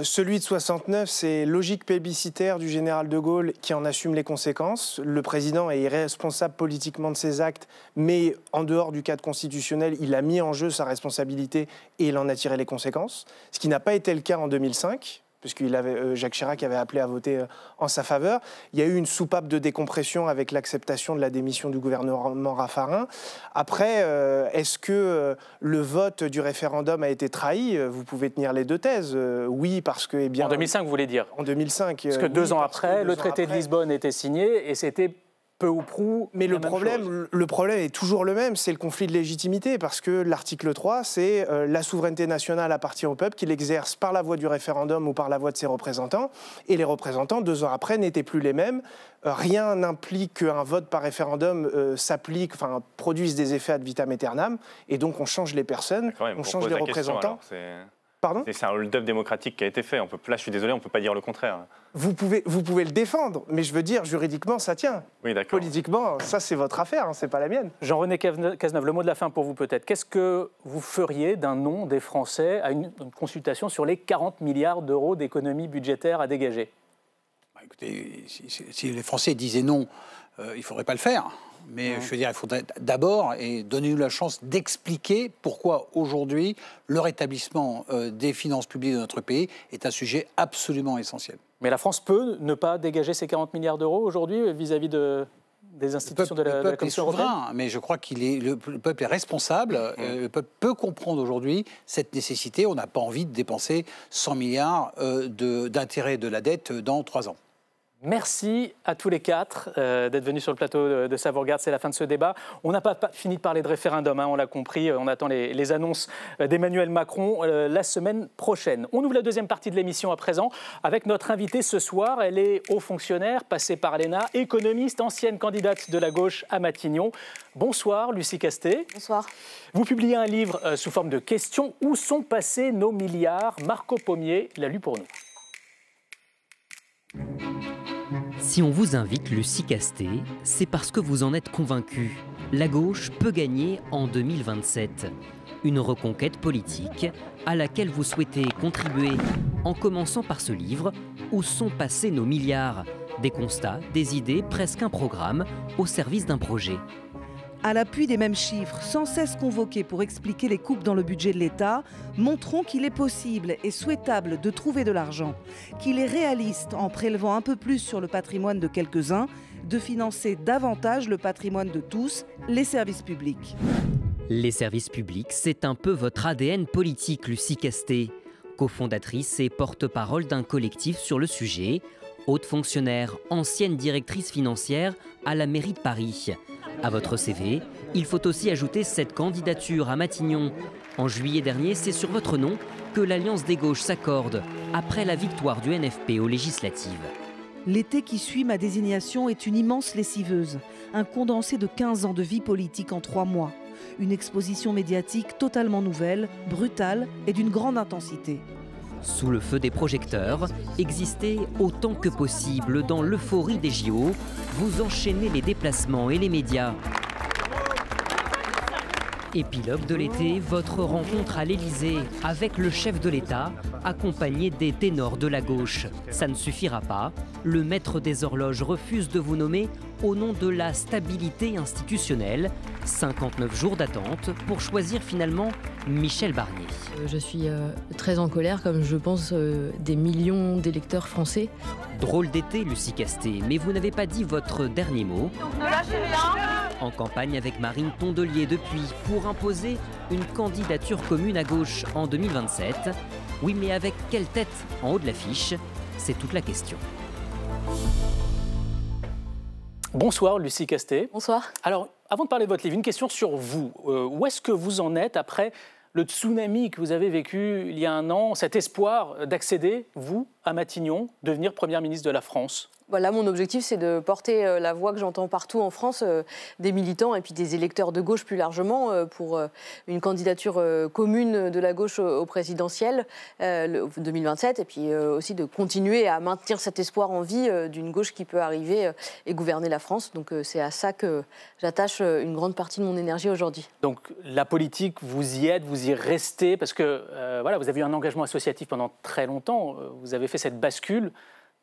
S14: Celui de 69, c'est logique plébiscitaire du général de Gaulle qui en assume les conséquences. Le président est irresponsable politiquement de ses actes, mais en dehors du cadre constitutionnel, il a mis en jeu sa responsabilité et il en a tiré les conséquences. Ce qui n'a pas été le cas en 2005. Puisqu'il avait, Jacques Chirac avait appelé à voter en sa faveur. Il y a eu une soupape de décompression avec l'acceptation de la démission du gouvernement Raffarin. Après, est-ce que le vote du référendum a été trahi? Vous pouvez tenir les deux thèses. Oui, parce que...
S1: en 2005, vous voulez dire?
S14: En 2005.
S1: Parce que deux ans après, le traité de Lisbonne était signé et c'était... peu ou prou.
S14: Mais le problème est toujours le même, c'est le conflit de légitimité, parce que l'article 3, c'est la souveraineté nationale appartient au peuple, qu'il exerce par la voie du référendum ou par la voie de ses représentants, et les représentants, 2 ans après, n'étaient plus les mêmes. Rien n'implique qu'un vote par référendum produise des effets ad vitam aeternam, et donc on change les personnes, on change les représentants.
S12: C'est un hold-up démocratique qui a été fait. Là, je suis désolé, on ne peut pas dire le contraire.
S14: Vous pouvez le défendre, mais je veux dire, juridiquement, ça tient.
S12: Oui, d'accord.
S14: Politiquement, ça, c'est votre affaire, c'est pas la mienne.
S1: Jean-René Cazeneuve, le mot de la fin pour vous peut-être. Qu'est-ce que vous feriez d'un non des Français à une consultation sur les 40 milliards d'euros d'économies budgétaires à dégager?
S11: Écoutez, si les Français disaient non, il ne faudrait pas le faire. Mais je veux dire, il faudrait d'abord donner-nous la chance d'expliquer pourquoi aujourd'hui le rétablissement des finances publiques de notre pays est un sujet absolument essentiel.
S1: Mais la France peut ne pas dégager ces 40 milliards d'euros aujourd'hui vis-à-vis des institutions de la Commission européenne?
S11: Le peuple est souverain, mais je crois le peuple est responsable. Le peuple peut comprendre aujourd'hui cette nécessité. On n'a pas envie de dépenser 100 milliards d'intérêts de la dette dans 3 ans.
S1: Merci à tous les quatre d'être venus sur le plateau de Savoir Regarde. C'est la fin de ce débat. On n'a pas fini de parler de référendum, on l'a compris. On attend les annonces d'Emmanuel Macron la semaine prochaine. On ouvre la deuxième partie de l'émission à présent avec notre invitée ce soir. Elle est haut fonctionnaire, passée par l'ENA, économiste, ancienne candidate de la gauche à Matignon. Bonsoir Lucie Castet.
S13: Bonsoir.
S1: Vous publiez un livre sous forme de questions. Où sont passés nos milliards? Marco Pommier l'a lu pour nous.
S20: Si on vous invite Lucie Castet, c'est parce que vous en êtes convaincu. La gauche peut gagner en 2027. Une reconquête politique à laquelle vous souhaitez contribuer en commençant par ce livre « Où sont passés nos milliards ?» Des constats, des idées, presque un programme au service d'un projet.
S21: À l'appui des mêmes chiffres, sans cesse convoqués pour expliquer les coupes dans le budget de l'État, montrons qu'il est possible et souhaitable de trouver de l'argent, qu'il est réaliste, en prélevant un peu plus sur le patrimoine de quelques-uns, de financer davantage le patrimoine de tous, les services publics.
S20: Les services publics, c'est un peu votre ADN politique, Lucie Castet. Cofondatrice et porte-parole d'un collectif sur le sujet, haute fonctionnaire, ancienne directrice financière à la mairie de Paris. À votre CV, il faut aussi ajouter cette candidature à Matignon. En juillet dernier, c'est sur votre nom que l'Alliance des gauches s'accorde, après la victoire du NFP aux législatives.
S21: L'été qui suit ma désignation est une immense lessiveuse, un condensé de 15 ans de vie politique en 3 mois. Une exposition médiatique totalement nouvelle, brutale et d'une grande intensité.
S20: Sous le feu des projecteurs, existez autant que possible dans l'euphorie des JO, vous enchaînez les déplacements et les médias. Épilogue de l'été, votre rencontre à l'Élysée avec le chef de l'État, accompagné des ténors de la gauche. Ça ne suffira pas, le maître des horloges refuse de vous nommer au nom de la stabilité institutionnelle. 59 jours d'attente pour choisir finalement Michel Barnier.
S22: Je suis très en colère, comme je pense des millions d'électeurs français.
S20: Drôle d'été, Lucie Castet, mais vous n'avez pas dit votre dernier mot.
S13: Ne lâchez rien.
S20: En campagne avec Marine Tondelier depuis, pour imposer une candidature commune à gauche en 2027. Oui, mais avec quelle tête en haut de l'affiche? C'est toute la question.
S1: Bonsoir Lucie Castet.
S13: Bonsoir.
S1: Alors, avant de parler de votre livre, une question sur vous. Où est-ce que vous en êtes après le tsunami que vous avez vécu il y a un an, cet espoir d'accéder, vous, à Matignon, devenir Première ministre de la France?
S22: Voilà, mon objectif, c'est de porter la voix que j'entends partout en France, des militants et puis des électeurs de gauche plus largement, pour une candidature commune de la gauche au présidentiel 2027, et puis aussi de continuer à maintenir cet espoir en vie d'une gauche qui peut arriver et gouverner la France. Donc c'est à ça que j'attache une grande partie de mon énergie aujourd'hui.
S1: Donc la politique, vous y êtes, vous y restez, parce que voilà, vous avez eu un engagement associatif pendant très longtemps, vous avez fait cette bascule.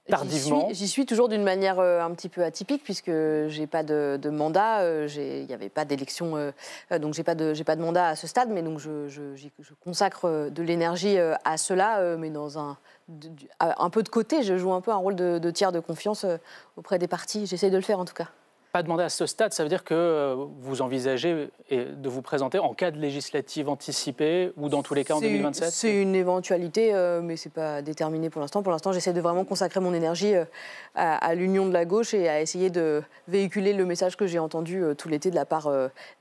S1: Tardivement.
S22: J'y suis toujours d'une manière un petit peu atypique, puisque j'ai pas de mandat, il n'y avait pas d'élection, donc j'ai pas de mandat à ce stade, mais donc je consacre de l'énergie à cela, mais dans un peu de côté. Je joue un peu un rôle de tiers de confiance auprès des partis. J'essaie de le faire en tout cas.
S1: Pas de mandat à ce stade, ça veut dire que vous envisagez de vous présenter en cas de législative anticipée ou dans tous les cas en 2027?
S22: C'est une éventualité, mais ce n'est pas déterminé pour l'instant. Pour l'instant, j'essaie de vraiment consacrer mon énergie à l'union de la gauche et à essayer de véhiculer le message que j'ai entendu tout l'été de la part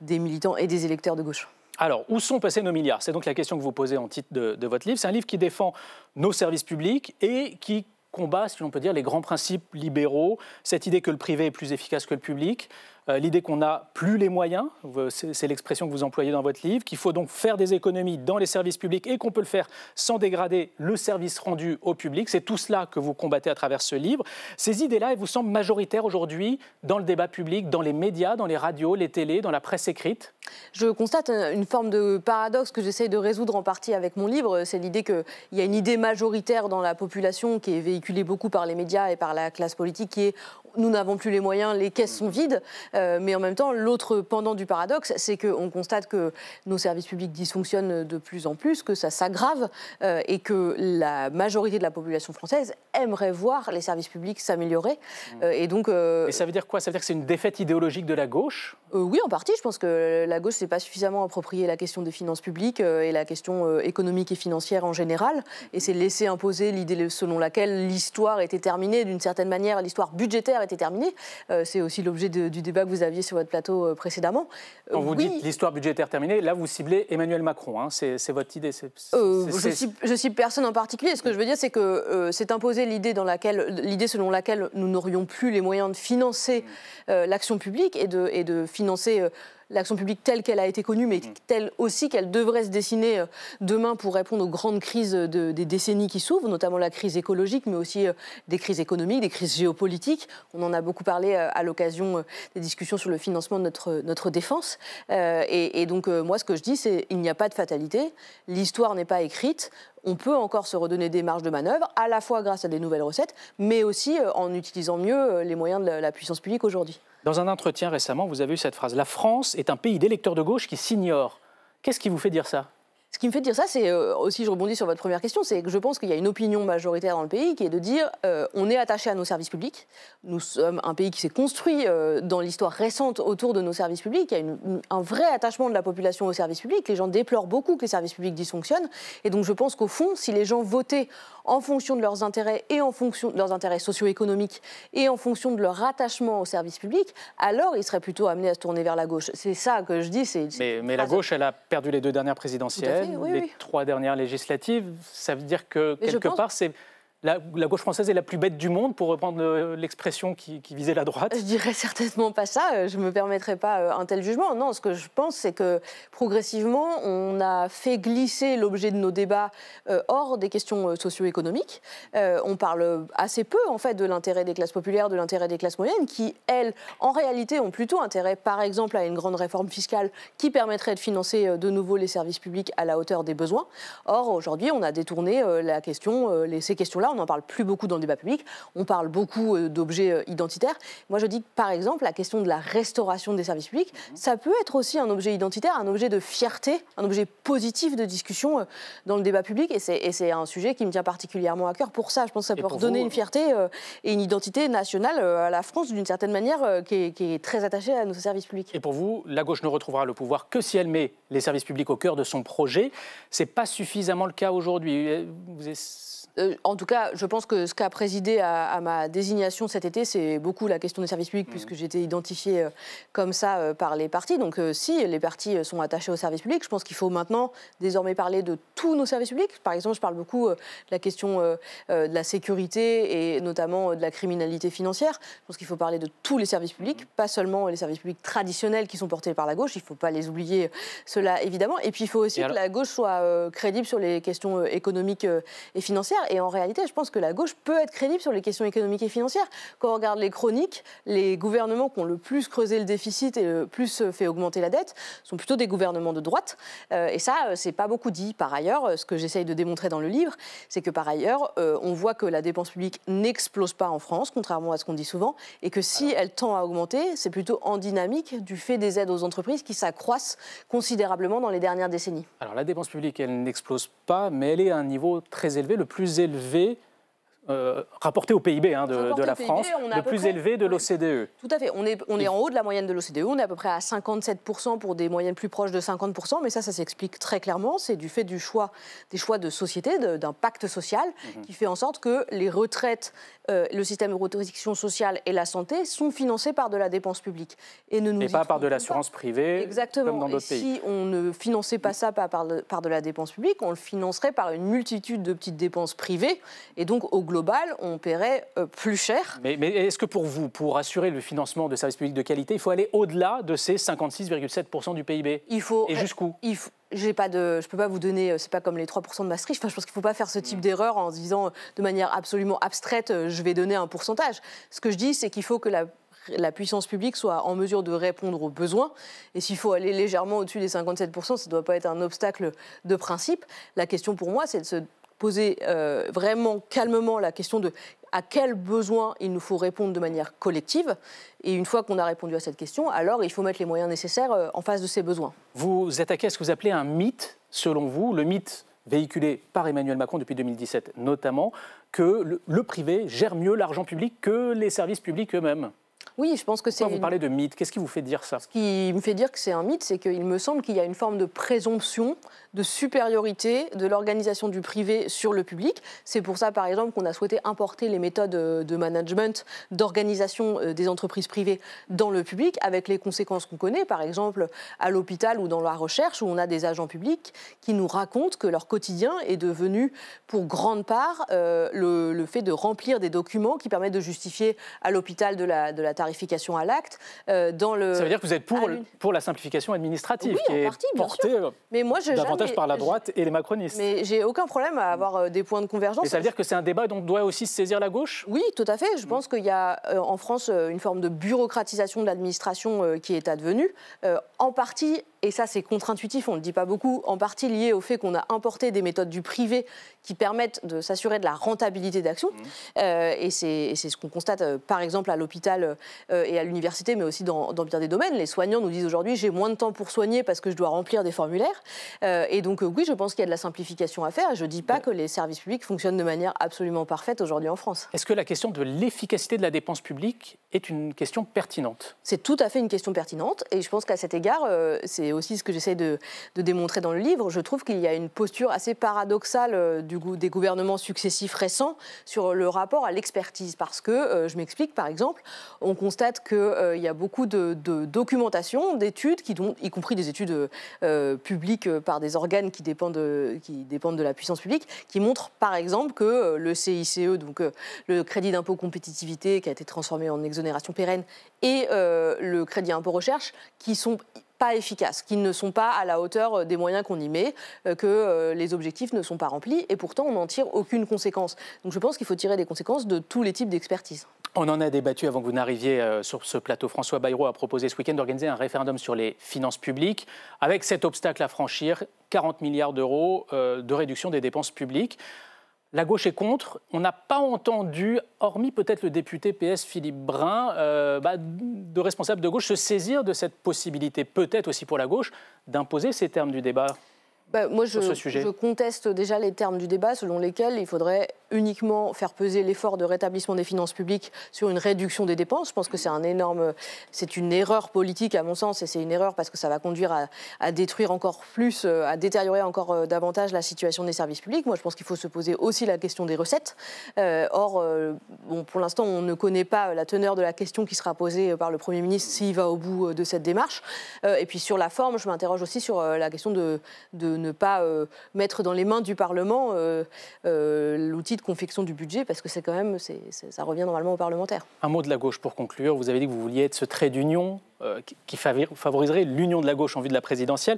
S22: des militants et des électeurs de gauche.
S1: Alors, où sont passés nos milliards? C'est donc la question que vous posez en titre de votre livre. C'est un livre qui défend nos services publics et qui combat, si on peut dire, les grands principes libéraux, cette idée que le privé est plus efficace que le public, l'idée qu'on n'a plus les moyens, c'est l'expression que vous employez dans votre livre, qu'il faut donc faire des économies dans les services publics et qu'on peut le faire sans dégrader le service rendu au public. C'est tout cela que vous combattez à travers ce livre. Ces idées-là, elles vous semblent majoritaires aujourd'hui dans le débat public, dans les médias, dans les radios, les télés, dans la presse écrite?
S22: Je constate une forme de paradoxe que j'essaie de résoudre en partie avec mon livre. C'est l'idée qu'il y a une idée majoritaire dans la population qui est véhiculée beaucoup par les médias et par la classe politique qui est nous n'avons plus les moyens, les caisses sont vides, mais en même temps, l'autre pendant du paradoxe, c'est qu'on constate que nos services publics dysfonctionnent de plus en plus, que ça s'aggrave et que la majorité de la population française aimerait voir les services publics s'améliorer. Et donc,
S1: et ça veut dire quoi? Ça veut dire que c'est une défaite idéologique de la gauche?
S22: Oui, en partie. Je pense que la gauche ne s'est pas suffisamment approprié la question des finances publiques et la question économique et financière en général, et s'est laissé imposer l'idée selon laquelle l'histoire était terminée d'une certaine manière, l'histoire budgétaire était terminée. C'est aussi l'objet du débat que vous aviez sur votre plateau précédemment.
S1: Quand vous dites l'histoire budgétaire terminée, là vous ciblez Emmanuel Macron, hein. C'est votre idée?
S22: Je cible personne en particulier. Ce que je veux dire, c'est que c'est imposé l'idée selon laquelle nous n'aurions plus les moyens de financer l'action publique et de financer l'action publique telle qu'elle a été connue, mais telle aussi qu'elle devrait se dessiner demain pour répondre aux grandes crises des décennies qui s'ouvrent, notamment la crise écologique, mais aussi des crises économiques, des crises géopolitiques. On en a beaucoup parlé à l'occasion des discussions sur le financement de notre défense. Et donc, moi, ce que je dis, c'est qu'il n'y a pas de fatalité. L'histoire n'est pas écrite. On peut encore se redonner des marges de manœuvre, à la fois grâce à des nouvelles recettes, mais aussi en utilisant mieux les moyens de la puissance publique aujourd'hui.
S1: Dans un entretien récemment, vous avez eu cette phrase: « La France est un pays d'électeurs de gauche qui s'ignore ». Qu'est-ce qui vous fait dire ça ?
S22: Ce qui me fait dire ça, c'est aussi, je rebondis sur votre première question, c'est que je pense qu'il y a une opinion majoritaire dans le pays qui est de dire on est attaché à nos services publics. Nous sommes un pays qui s'est construit dans l'histoire récente autour de nos services publics. Il y a un vrai attachement de la population aux services publics. Les gens déplorent beaucoup que les services publics dysfonctionnent. Et donc je pense qu'au fond, si les gens votaient en fonction de leurs intérêts et en fonction de leurs intérêts socio-économiques et en fonction de leur attachement aux services publics, alors ils seraient plutôt amenés à se tourner vers la gauche. C'est ça que je dis.
S1: Mais la gauche, elle a perdu les 2 dernières présidentielles.
S22: Oui,
S1: les 3 dernières législatives, ça veut dire que quelque part, c'est la gauche française est la plus bête du monde, pour reprendre l'expression qui visait la droite?
S22: Je dirais certainement pas ça, je ne me permettrais pas un tel jugement. Non, ce que je pense, c'est que progressivement, on a fait glisser l'objet de nos débats hors des questions socio-économiques. On parle assez peu, en fait, de l'intérêt des classes populaires, de l'intérêt des classes moyennes, qui, elles, en réalité, ont plutôt intérêt, par exemple, à une grande réforme fiscale qui permettrait de financer de nouveau les services publics à la hauteur des besoins. Or, aujourd'hui, on a détourné ces questions-là. On n'en parle plus beaucoup dans le débat public. On parle beaucoup d'objets identitaires. Moi, je dis que, par exemple, la question de la restauration des services publics, ça peut être aussi un objet identitaire, un objet de fierté, un objet positif de discussion dans le débat public. Et c'est un sujet qui me tient particulièrement à cœur. Pour ça, je pense que ça peut redonner une fierté et une identité nationale à la France, d'une certaine manière, qui est très attachée à nos services publics.
S1: Et pour vous, la gauche ne retrouvera le pouvoir que si elle met les services publics au cœur de son projet. Ce n'est pas suffisamment le cas aujourd'hui.
S22: En tout cas, je pense que ce qui a présidé à ma désignation cet été, c'est beaucoup la question des services publics, puisque j'ai été identifiée comme ça par les partis. Donc si les partis sont attachés aux services publics, je pense qu'il faut maintenant désormais parler de tous nos services publics. Par exemple, je parle beaucoup de la question de la sécurité et notamment de la criminalité financière. Je pense qu'il faut parler de tous les services publics, pas seulement les services publics traditionnels qui sont portés par la gauche. Il ne faut pas les oublier, cela évidemment. Et puis il faut aussi que la gauche soit crédible sur les questions économiques et financières. Et en réalité, je pense que la gauche peut être crédible sur les questions économiques et financières. Quand on regarde les chroniques, les gouvernements qui ont le plus creusé le déficit et le plus fait augmenter la dette sont plutôt des gouvernements de droite. Et ça, c'est pas beaucoup dit. Par ailleurs, ce que j'essaye de démontrer dans le livre, c'est que par ailleurs, on voit que la dépense publique n'explose pas en France, contrairement à ce qu'on dit souvent, et que si elle tend à augmenter, c'est plutôt en dynamique du fait des aides aux entreprises qui s'accroissent considérablement dans les dernières décennies.
S1: Alors la dépense publique, elle n'explose pas, mais elle est à un niveau très élevé, le plus élevé rapporté au PIB de la France, le plus élevé de l'OCDE.
S22: Tout à fait. On est en haut de la moyenne de l'OCDE. On est à peu près à 57% pour des moyennes plus proches de 50%. Mais ça s'explique très clairement. C'est du fait des choix de société, d'un pacte social qui fait en sorte que les retraites, le système de protection sociale et la santé sont financés par de la dépense publique. Et
S1: pas par de l'assurance privée, comme dans d'autres pays.
S22: Si on ne finançait pas ça par de la dépense publique, on le financerait par une multitude de petites dépenses privées. Et donc, au global, on paierait plus cher.
S1: Mais est-ce que pour vous, pour assurer le financement de services publics de qualité, il faut aller au-delà de ces 56,7% du PIB? Et jusqu'où?
S22: Je ne peux pas vous donner, c'est pas comme les 3% de Maastricht. Enfin, je pense qu'il ne faut pas faire ce type d'erreur en se disant de manière absolument abstraite, je vais donner un pourcentage. Ce que je dis, c'est qu'il faut que la puissance publique soit en mesure de répondre aux besoins. Et s'il faut aller légèrement au-dessus des 57%, ça ne doit pas être un obstacle de principe. La question pour moi, c'est de se poser vraiment calmement la question de à quels besoins il nous faut répondre de manière collective. Et une fois qu'on a répondu à cette question, alors il faut mettre les moyens nécessaires en face de ces besoins.
S1: Vous attaquez à ce que vous appelez un mythe, selon vous, le mythe véhiculé par Emmanuel Macron depuis 2017 notamment, que le privé gère mieux l'argent public que les services publics eux-mêmes.
S22: Oui, je pense que c'est...
S1: Pourquoi vous parlez de mythe? Qu'est-ce qui vous fait dire ça?
S22: Ce qui me fait dire que c'est un mythe, c'est qu'il me semble qu'il y a une forme de présomption de supériorité de l'organisation du privé sur le public. C'est pour ça, par exemple, qu'on a souhaité importer les méthodes de management, d'organisation des entreprises privées dans le public, avec les conséquences qu'on connaît, par exemple à l'hôpital ou dans la recherche, où on a des agents publics qui nous racontent que leur quotidien est devenu, pour grande part, le fait de remplir des documents qui permettent de justifier à l'hôpital de la tarification à l'acte.
S1: Ça veut dire que vous êtes pour la simplification administrative,
S22: oui,
S1: qui est
S22: partie,
S1: portée
S22: mais moi,
S1: davantage par la droite et les macronistes.
S22: Mais j'ai aucun problème à avoir des points de convergence.
S1: Et ça veut dire que c'est un débat dont doit aussi se saisir la gauche?
S22: Oui, tout à fait. Je pense qu'il y a en France une forme de bureaucratisation de l'administration qui est advenue, en partie, et ça c'est contre-intuitif, on ne le dit pas beaucoup, en partie lié au fait qu'on a importé des méthodes du privé qui permettent de s'assurer de la rentabilité d'action. Et c'est ce qu'on constate par exemple à l'hôpital et à l'université, mais aussi dans bien des domaines. Les soignants nous disent aujourd'hui j'ai moins de temps pour soigner parce que je dois remplir des formulaires. Et donc oui, je pense qu'il y a de la simplification à faire. Je ne dis pas que les services publics fonctionnent de manière absolument parfaite aujourd'hui en France.
S1: Est-ce que la question de l'efficacité de la dépense publique est une question pertinente?
S22: C'est tout à fait une question pertinente. Et je pense qu'à cet égard, c'est aussi ce que j'essaie de démontrer dans le livre. Je trouve qu'il y a une posture assez paradoxale des gouvernements successifs récents sur le rapport à l'expertise. Parce que, je m'explique, par exemple, on constate qu'il y a beaucoup de documentation, d'études, y compris des études publiques par des organes qui dépendent de la puissance publique, qui montrent par exemple que le CICE, donc le crédit d'impôt compétitivité qui a été transformé en exonération pérenne, et le crédit impôt recherche, qui sont pas efficaces, qui ne sont pas à la hauteur des moyens qu'on y met, que les objectifs ne sont pas remplis, et pourtant on n'en tire aucune conséquence. Donc je pense qu'il faut tirer des conséquences de tous les types d'expertise.
S1: On en a débattu avant que vous n'arriviez sur ce plateau. François Bayrou a proposé ce week-end d'organiser un référendum sur les finances publiques, avec cet obstacle à franchir, 40 milliards d'euros de réduction des dépenses publiques. La gauche est contre. On n'a pas entendu, hormis peut-être le député PS Philippe Brun, de responsables de gauche se saisir de cette possibilité, peut-être aussi pour la gauche, d'imposer ces termes du débat.
S22: Moi, je conteste déjà les termes du débat selon lesquels il faudrait uniquement faire peser l'effort de rétablissement des finances publiques sur une réduction des dépenses. Je pense que c'est une erreur politique à mon sens, et c'est une erreur parce que ça va conduire à détruire encore plus, à détériorer encore davantage la situation des services publics. Moi, je pense qu'il faut se poser aussi la question des recettes. Or, pour l'instant, on ne connaît pas la teneur de la question qui sera posée par le Premier ministre s'il va au bout de cette démarche. Et puis sur la forme, je m'interroge aussi sur la question de ne pas mettre dans les mains du Parlement l'outil de confection du budget, parce que c'est quand même, ça revient normalement aux parlementaires.
S1: Un mot de la gauche pour conclure. Vous avez dit que vous vouliez être ce trait d'union qui favoriserait l'union de la gauche en vue de la présidentielle.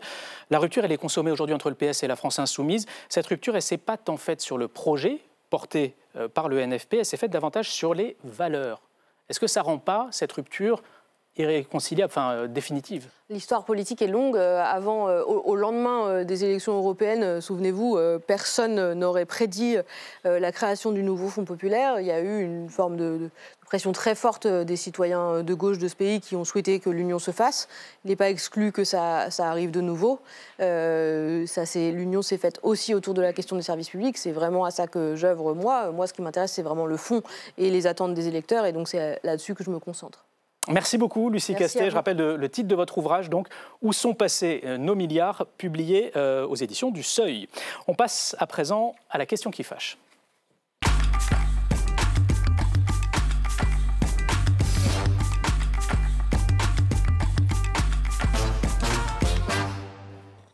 S1: La rupture, elle est consommée aujourd'hui entre le PS et la France insoumise. Cette rupture, elle ne s'est pas tant faite sur le projet porté par le NFP, elle s'est faite davantage sur les valeurs. Est-ce que ça ne rend pas cette rupture irréconciliable, définitive?
S22: L'histoire politique est longue. Au lendemain des élections européennes, souvenez-vous, personne n'aurait prédit la création du nouveau Fonds populaire. Il y a eu une forme de pression très forte des citoyens de gauche de ce pays qui ont souhaité que l'union se fasse. Il n'est pas exclu que ça arrive de nouveau. L'union s'est faite aussi autour de la question des services publics. C'est vraiment à ça que j'œuvre moi. Moi, ce qui m'intéresse, c'est vraiment le fond et les attentes des électeurs. Et donc, c'est là-dessus que je me concentre.
S1: Merci beaucoup, Lucie Castet. Je rappelle le titre de votre ouvrage, donc, « Où sont passés nos milliards ?», publié aux éditions du Seuil. On passe à présent à la question qui fâche.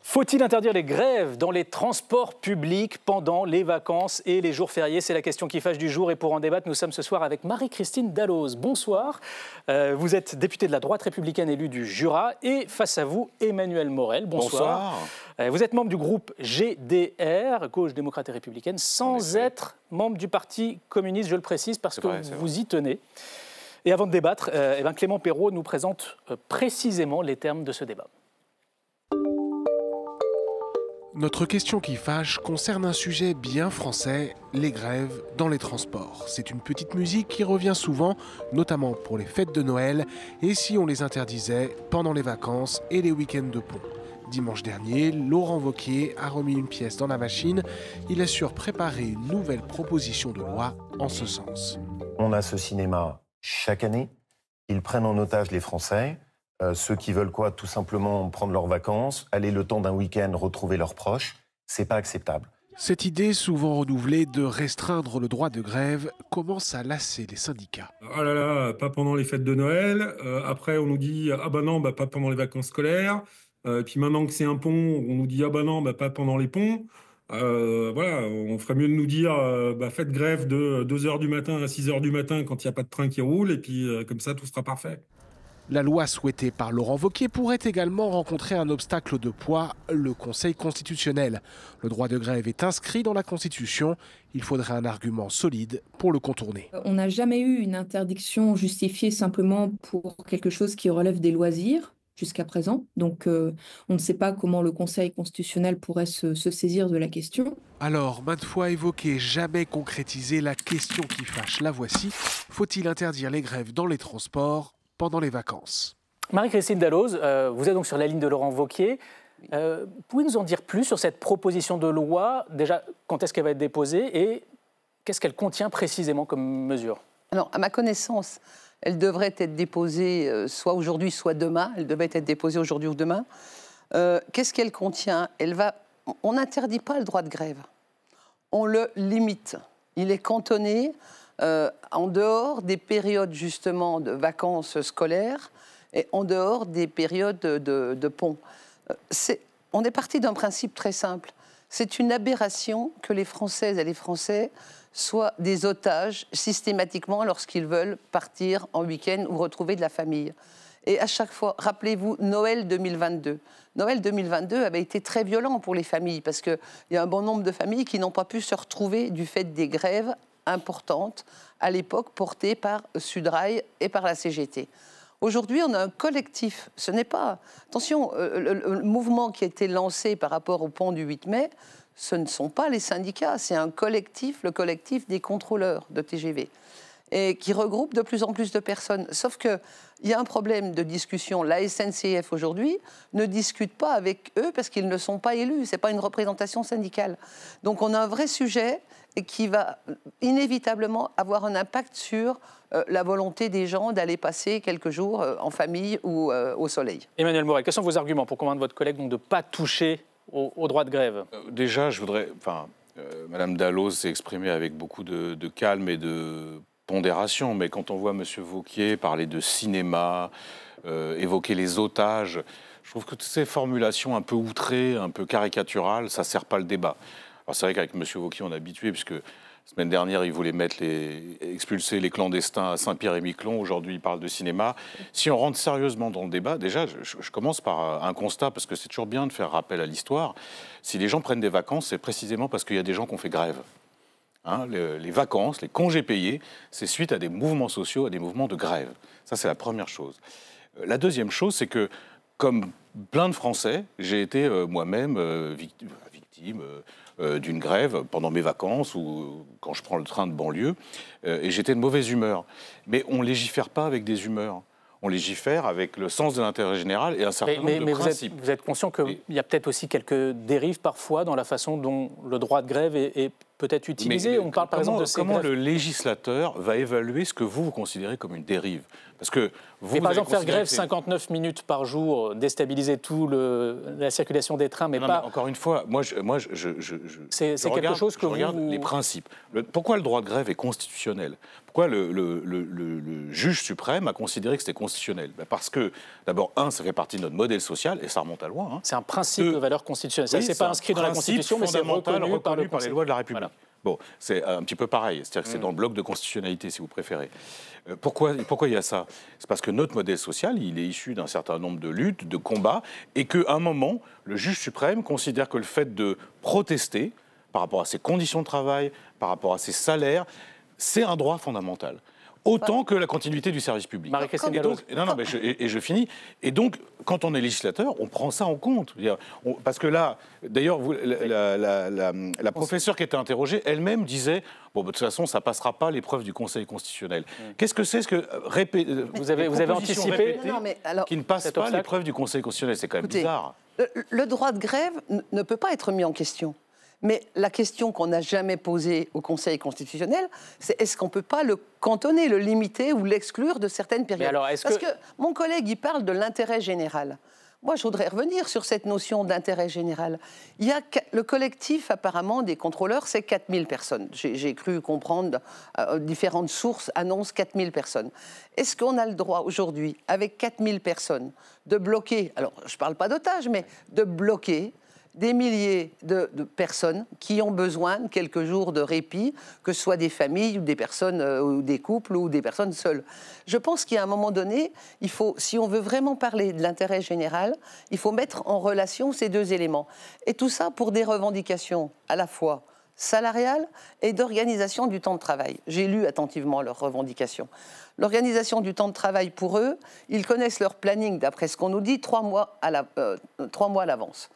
S1: Faut-il interdire les grèves dans les transports publics pendant les vacances et les jours fériés? C'est la question qui fâche du jour, et pour en débattre, nous sommes ce soir avec Marie-Christine Dalloz. Bonsoir. Vous êtes députée de la droite républicaine élue du Jura, et face à vous, Emmanuel Morel. Bonsoir. Vous êtes membre du groupe GDR, Gauche démocrate et républicaine, sans être membre du Parti communiste, je le précise, parce que vous y tenez. Et avant de débattre, Clément Perrault nous présente précisément les termes de ce débat.
S4: Notre question qui fâche concerne un sujet bien français, les grèves dans les transports. C'est une petite musique qui revient souvent, notamment pour les fêtes de Noël, et si on les interdisait pendant les vacances et les week-ends de pont. Dimanche dernier, Laurent Wauquiez a remis une pièce dans la machine. Il assure préparer une nouvelle proposition de loi en ce sens.
S5: On a ce cinéma chaque année. Ils prennent en otage les Français. Ceux qui veulent quoi? Tout simplement prendre leurs vacances, aller le temps d'un week-end retrouver leurs proches. C'est pas acceptable.
S4: Cette idée, souvent renouvelée, de restreindre le droit de grève commence à lasser les syndicats.
S23: Oh là là, pas pendant les fêtes de Noël. Après, on nous dit ah bah non, bah pas pendant les vacances scolaires. Et puis maintenant que c'est un pont, on nous dit ah bah non, bah pas pendant les ponts. Voilà, on ferait mieux de nous dire bah faites grève de 2h du matin à 6h du matin quand il n'y a pas de train qui roule, et puis comme ça tout sera parfait.
S4: La loi souhaitée par Laurent Wauquiez pourrait également rencontrer un obstacle de poids, le Conseil constitutionnel. Le droit de grève est inscrit dans la Constitution. Il faudrait un argument solide pour le contourner.
S24: On n'a jamais eu une interdiction justifiée simplement pour quelque chose qui relève des loisirs jusqu'à présent. Donc on ne sait pas comment le Conseil constitutionnel pourrait se saisir de la question.
S4: Alors, maintes fois évoquée, jamais concrétisée, la question qui fâche, la voici. Faut-il interdire les grèves dans les transports pendant les vacances?
S1: Marie-Christine Dalloz, vous êtes donc sur la ligne de Laurent Wauquiez. Pouvez-vous nous en dire plus sur cette proposition de loi? Déjà, quand est-ce qu'elle va être déposée et qu'est-ce qu'elle contient précisément comme mesure?
S25: Alors, à ma connaissance, elle devrait être déposée soit aujourd'hui, soit demain. Elle devait être déposée aujourd'hui ou demain. Qu'est-ce qu'elle contient? On n'interdit pas le droit de grève. On le limite. Il est cantonné en dehors des périodes justement de vacances scolaires et en dehors des périodes de pont. On est parti d'un principe très simple. C'est une aberration que les Françaises et les Français soient des otages systématiquement lorsqu'ils veulent partir en week-end ou retrouver de la famille. Et à chaque fois, rappelez-vous, Noël 2022. Noël 2022 avait été très violent pour les familles parce qu'il y a un bon nombre de familles qui n'ont pas pu se retrouver du fait des grèves importante à l'époque portée par Sudrail et par la CGT. Aujourd'hui, on a un collectif. Ce n'est pas... Attention, le mouvement qui a été lancé par rapport au pont du 8 mai, ce ne sont pas les syndicats, c'est un collectif, le collectif des contrôleurs de TGV, et qui regroupe de plus en plus de personnes. Sauf qu'il y a un problème de discussion. La SNCF, aujourd'hui, ne discute pas avec eux parce qu'ils ne sont pas élus. Ce n'est pas une représentation syndicale. Donc on a un vrai sujet et qui va inévitablement avoir un impact sur la volonté des gens d'aller passer quelques jours en famille ou au soleil.
S1: Emmanuel Morel, quels sont vos arguments pour convaincre votre collègue donc, de ne pas toucher au droit de grève?
S26: Déjà, je voudrais... Madame Dalloz s'est exprimée avec beaucoup de calme et de pondération, mais quand on voit M. Wauquiez parler de cinéma, évoquer les otages, je trouve que toutes ces formulations un peu outrées, un peu caricaturales, ça ne sert pas le débat. Alors c'est vrai qu'avec M. Wauquiez, on est habitué, puisque la semaine dernière, il voulait expulser les clandestins à Saint-Pierre-et-Miquelon. Aujourd'hui, il parle de cinéma. Si on rentre sérieusement dans le débat, déjà, je commence par un constat, parce que c'est toujours bien de faire rappel à l'histoire. Si les gens prennent des vacances, c'est précisément parce qu'il y a des gens qui ont fait grève. Hein, les vacances, les congés payés, c'est suite à des mouvements sociaux, à des mouvements de grève. Ça, c'est la première chose. La deuxième chose, c'est que, comme plein de Français, j'ai été moi-même victime d'une grève pendant mes vacances ou quand je prends le train de banlieue, et j'étais de mauvaise humeur. Mais on ne légifère pas avec des humeurs. On légifère avec le sens de l'intérêt général et un certain nombre de principes.
S1: Vous êtes conscient qu'il y a peut-être aussi quelques dérives parfois dans la façon dont le droit de grève est peut-être utilisé. On parle par exemple de ces
S26: comment
S1: grèves.
S26: Le législateur va évaluer ce que vous considérez comme une dérive? Parce que vous,
S1: mais par exemple, faire grève 59 minutes par jour, déstabiliser la circulation des trains, mais
S26: non,
S1: pas...
S26: Mais encore une fois,
S1: c'est quelque chose que
S26: je regarde les principes. Pourquoi le droit de grève est constitutionnel? Pourquoi le juge suprême a considéré que c'était constitutionnel? Parce que, d'abord, ça fait partie de notre modèle social, et ça remonte à loin. Hein.
S1: C'est un principe de valeur constitutionnelle. Ça, c'est pas inscrit dans la Constitution, mais c'est reconnu par
S26: les lois de la République.
S1: Voilà.
S26: Bon, c'est un petit peu pareil, c'est-à-dire que c'est dans le bloc de constitutionnalité, si vous préférez. Pourquoi il y a ça? C'est parce que notre modèle social, il est issu d'un certain nombre de luttes, de combats, et qu'à un moment, le juge suprême considère que le fait de protester par rapport à ses conditions de travail, par rapport à ses salaires, c'est un droit fondamental. autant que la continuité du service public.
S1: Marie-Christine
S26: Et donc, je finis. Et donc, quand on est législateur, on prend ça en compte. Parce que là, d'ailleurs, la professeure qui était interrogée, elle-même disait, bon, de toute façon, ça ne passera pas l'épreuve du Conseil constitutionnel. Qu'est-ce que c'est
S1: vous avez anticipé
S26: qui ne passe pas l'épreuve du Conseil constitutionnel? C'est quand même bizarre.
S25: Le droit de grève ne peut pas être mis en question. Mais la question qu'on n'a jamais posée au Conseil constitutionnel, c'est est-ce qu'on ne peut pas le cantonner, le limiter ou l'exclure de certaines périodes? Parce que mon collègue, il parle de l'intérêt général. Moi, je voudrais revenir sur cette notion d'intérêt général. Il y a le collectif, apparemment, des contrôleurs, c'est 4000 personnes. J'ai cru comprendre, différentes sources annoncent 4000 personnes. Est-ce qu'on a le droit aujourd'hui, avec 4000 personnes, de bloquer, alors je ne parle pas d'otages, mais de bloquer des milliers de personnes qui ont besoin de quelques jours de répit, que ce soit des familles ou des personnes, ou des couples ou des personnes seules. Je pense qu'à un moment donné, il faut, si on veut vraiment parler de l'intérêt général, il faut mettre en relation ces deux éléments. Et tout ça pour des revendications à la fois salariales et d'organisation du temps de travail. J'ai lu attentivement leurs revendications. L'organisation du temps de travail pour eux, ils connaissent leur planning, d'après ce qu'on nous dit, 3 mois à l'avance.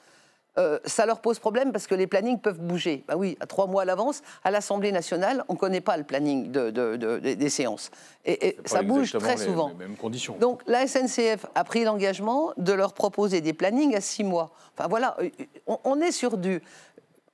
S25: Ça leur pose problème parce que les plannings peuvent bouger. Ben oui, à 3 mois à l'avance, à l'Assemblée nationale, on ne connaît pas le planning des séances. Et ça bouge très souvent.
S26: Les mêmes conditions.
S25: Donc la SNCF a pris l'engagement de leur proposer des plannings à 6 mois. Enfin voilà, on est sur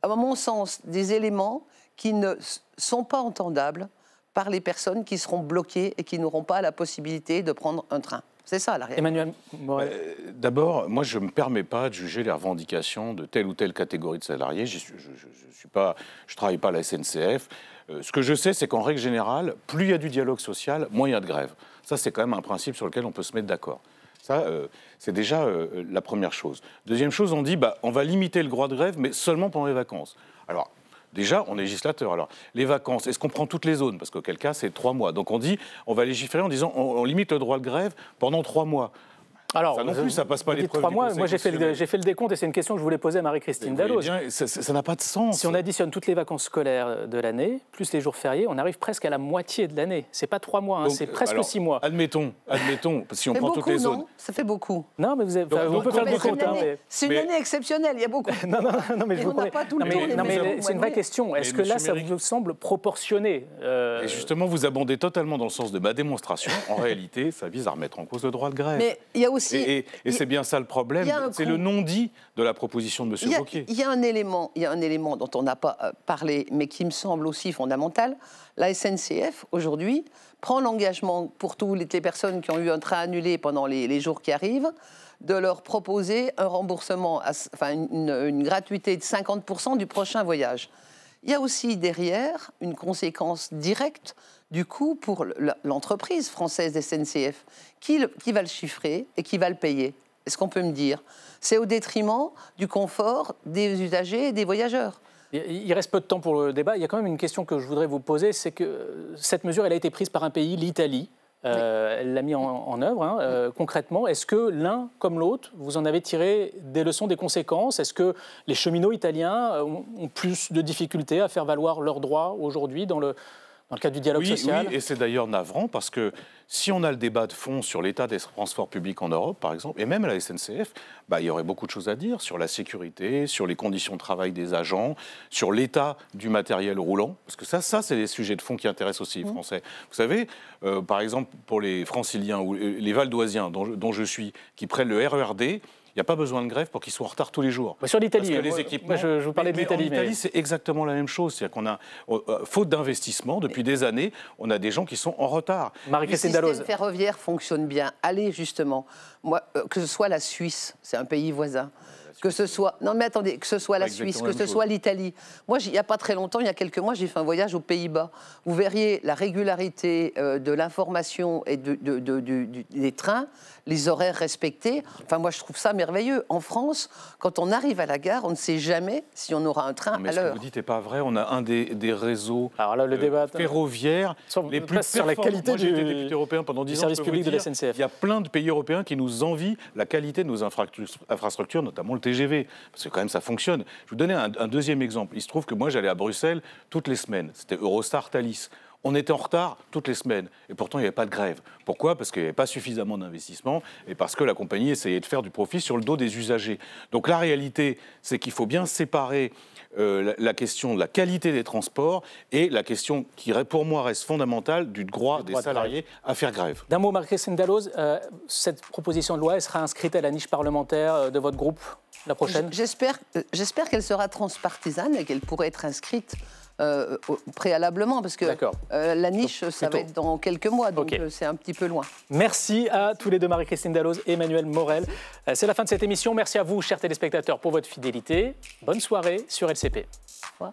S25: à mon sens, des éléments qui ne sont pas entendables par les personnes qui seront bloquées et qui n'auront pas la possibilité de prendre un train. C'est ça la réalité.
S1: Emmanuel Morel.
S26: D'abord, moi, je ne me permets pas de juger les revendications de telle ou telle catégorie de salariés. Je ne travaille pas à la SNCF. Ce que je sais, c'est qu'en règle générale, plus il y a du dialogue social, moins il y a de grève. Ça, c'est quand même un principe sur lequel on peut se mettre d'accord. Ça, c'est déjà la première chose. Deuxième chose, on dit, on va limiter le droit de grève, mais seulement pendant les vacances. Alors, déjà, on est législateur. Alors, les vacances, est-ce qu'on prend toutes les zones? Parce qu'auquel cas, c'est 3 mois. Donc on dit, on va légiférer en disant, on limite le droit de grève pendant 3 mois.
S1: Alors,
S26: ça non plus, ça passe pas l'épreuve.
S1: 3 mois. Moi, j'ai fait le décompte et c'est une question que je voulais poser à Marie-Christine Dalloz.
S26: Ça n'a pas de sens.
S1: Si on additionne toutes les vacances scolaires de l'année, plus les jours fériés, on arrive presque à la moitié de l'année. C'est pas 3 mois, c'est presque 6 mois.
S26: Admettons, si on prend toutes les zones.
S25: Ça fait beaucoup.
S1: Non, mais on peut faire le décompte.
S25: C'est une année exceptionnelle, il y a beaucoup.
S1: Non, mais je vous promets. C'est une vraie question. Est-ce que là, ça vous semble proportionné?
S26: Et justement, vous abondez totalement dans le sens de ma démonstration. En réalité, ça vise à remettre en cause le droit de grève.
S25: Mais il y a aussi...
S26: C'est bien ça le problème, c'est le non-dit de la proposition de M. Wauquiez.
S25: Il y a un élément dont on n'a pas parlé, mais qui me semble aussi fondamental. La SNCF, aujourd'hui, prend l'engagement pour toutes les personnes qui ont eu un train annulé pendant les jours qui arrivent, de leur proposer un remboursement, une gratuité de 50% du prochain voyage. Il y a aussi derrière une conséquence directe du coût pour l'entreprise française SNCF. Qui va le chiffrer et qui va le payer? Est-ce qu'on peut me dire? C'est au détriment du confort des usagers et des voyageurs.
S1: Il reste peu de temps pour le débat. Il y a quand même une question que je voudrais vous poser, c'est que cette mesure, elle a été prise par un pays, l'Italie. Elle l'a mis en œuvre. Concrètement, est-ce que l'un comme l'autre, vous en avez tiré des leçons, des conséquences? Est-ce que les cheminots italiens ont plus de difficultés à faire valoir leurs droits aujourd'hui dans le cadre du dialogue social?
S26: Oui, et c'est d'ailleurs navrant parce que si on a le débat de fond sur l'état des transports publics en Europe, par exemple, et même à la SNCF, il y aurait beaucoup de choses à dire sur la sécurité, sur les conditions de travail des agents, sur l'état du matériel roulant, parce que ça c'est des sujets de fond qui intéressent aussi les Français. Vous savez, par exemple, pour les Franciliens ou les Valdoisiens dont je suis, qui prennent le RERD, il n'y a pas besoin de grève pour qu'ils soient en retard tous les jours.
S1: Sur l'Italie,
S26: parce que les équipements...
S1: je vous parlais de l'Italie.
S26: En Italie, c'est exactement la même chose. C'est-à-dire qu'on a, faute d'investissement, depuis des années, on a des gens qui sont en retard.
S25: Marie-Christine Dalloz. Le système ferroviaire fonctionne bien. Allez, justement, moi, que ce soit la Suisse, c'est un pays voisin, que ce soit... Non, mais attendez, que ce soit la Suisse, que ce soit l'Italie. Moi, il n'y a pas très longtemps, il y a quelques mois, j'ai fait un voyage aux Pays-Bas. Vous verriez la régularité de l'information et des trains, les horaires respectés. Enfin, moi, je trouve ça merveilleux. En France, quand on arrive à la gare, on ne sait jamais si on aura un train à l'heure.
S26: Mais ce que vous dites n'est pas vrai. On a un des réseaux ferroviaires
S1: les plus performants. Sur la qualité
S26: j'ai été député européen pendant 10 ans.
S1: Service public de la SNCF.
S26: Il y a plein de pays européens qui nous envient la qualité de nos infrastructures, notamment le TGV. Parce que quand même, ça fonctionne. Je vais vous donner un deuxième exemple. Il se trouve que moi, j'allais à Bruxelles toutes les semaines. C'était Eurostar Thalys. On était en retard toutes les semaines et pourtant il n'y avait pas de grève. Pourquoi? Parce qu'il n'y avait pas suffisamment d'investissement et parce que la compagnie essayait de faire du profit sur le dos des usagers. Donc la réalité, c'est qu'il faut bien séparer la question de la qualité des transports et la question qui, pour moi, reste fondamentale du droit des salariés à faire grève.
S1: D'un mot, Marie-Christine Dalloz, cette proposition de loi, elle sera inscrite à la niche parlementaire de votre groupe la prochaine?
S25: J'espère qu'elle sera transpartisane et qu'elle pourrait être inscrite préalablement, parce que la niche, ça va être dans quelques mois, donc c'est un petit peu loin.
S1: Merci à tous les deux, Marie-Christine Dalloz et Emmanuel Morel. C'est la fin de cette émission. Merci à vous, chers téléspectateurs, pour votre fidélité. Bonne soirée sur LCP.
S25: Au revoir.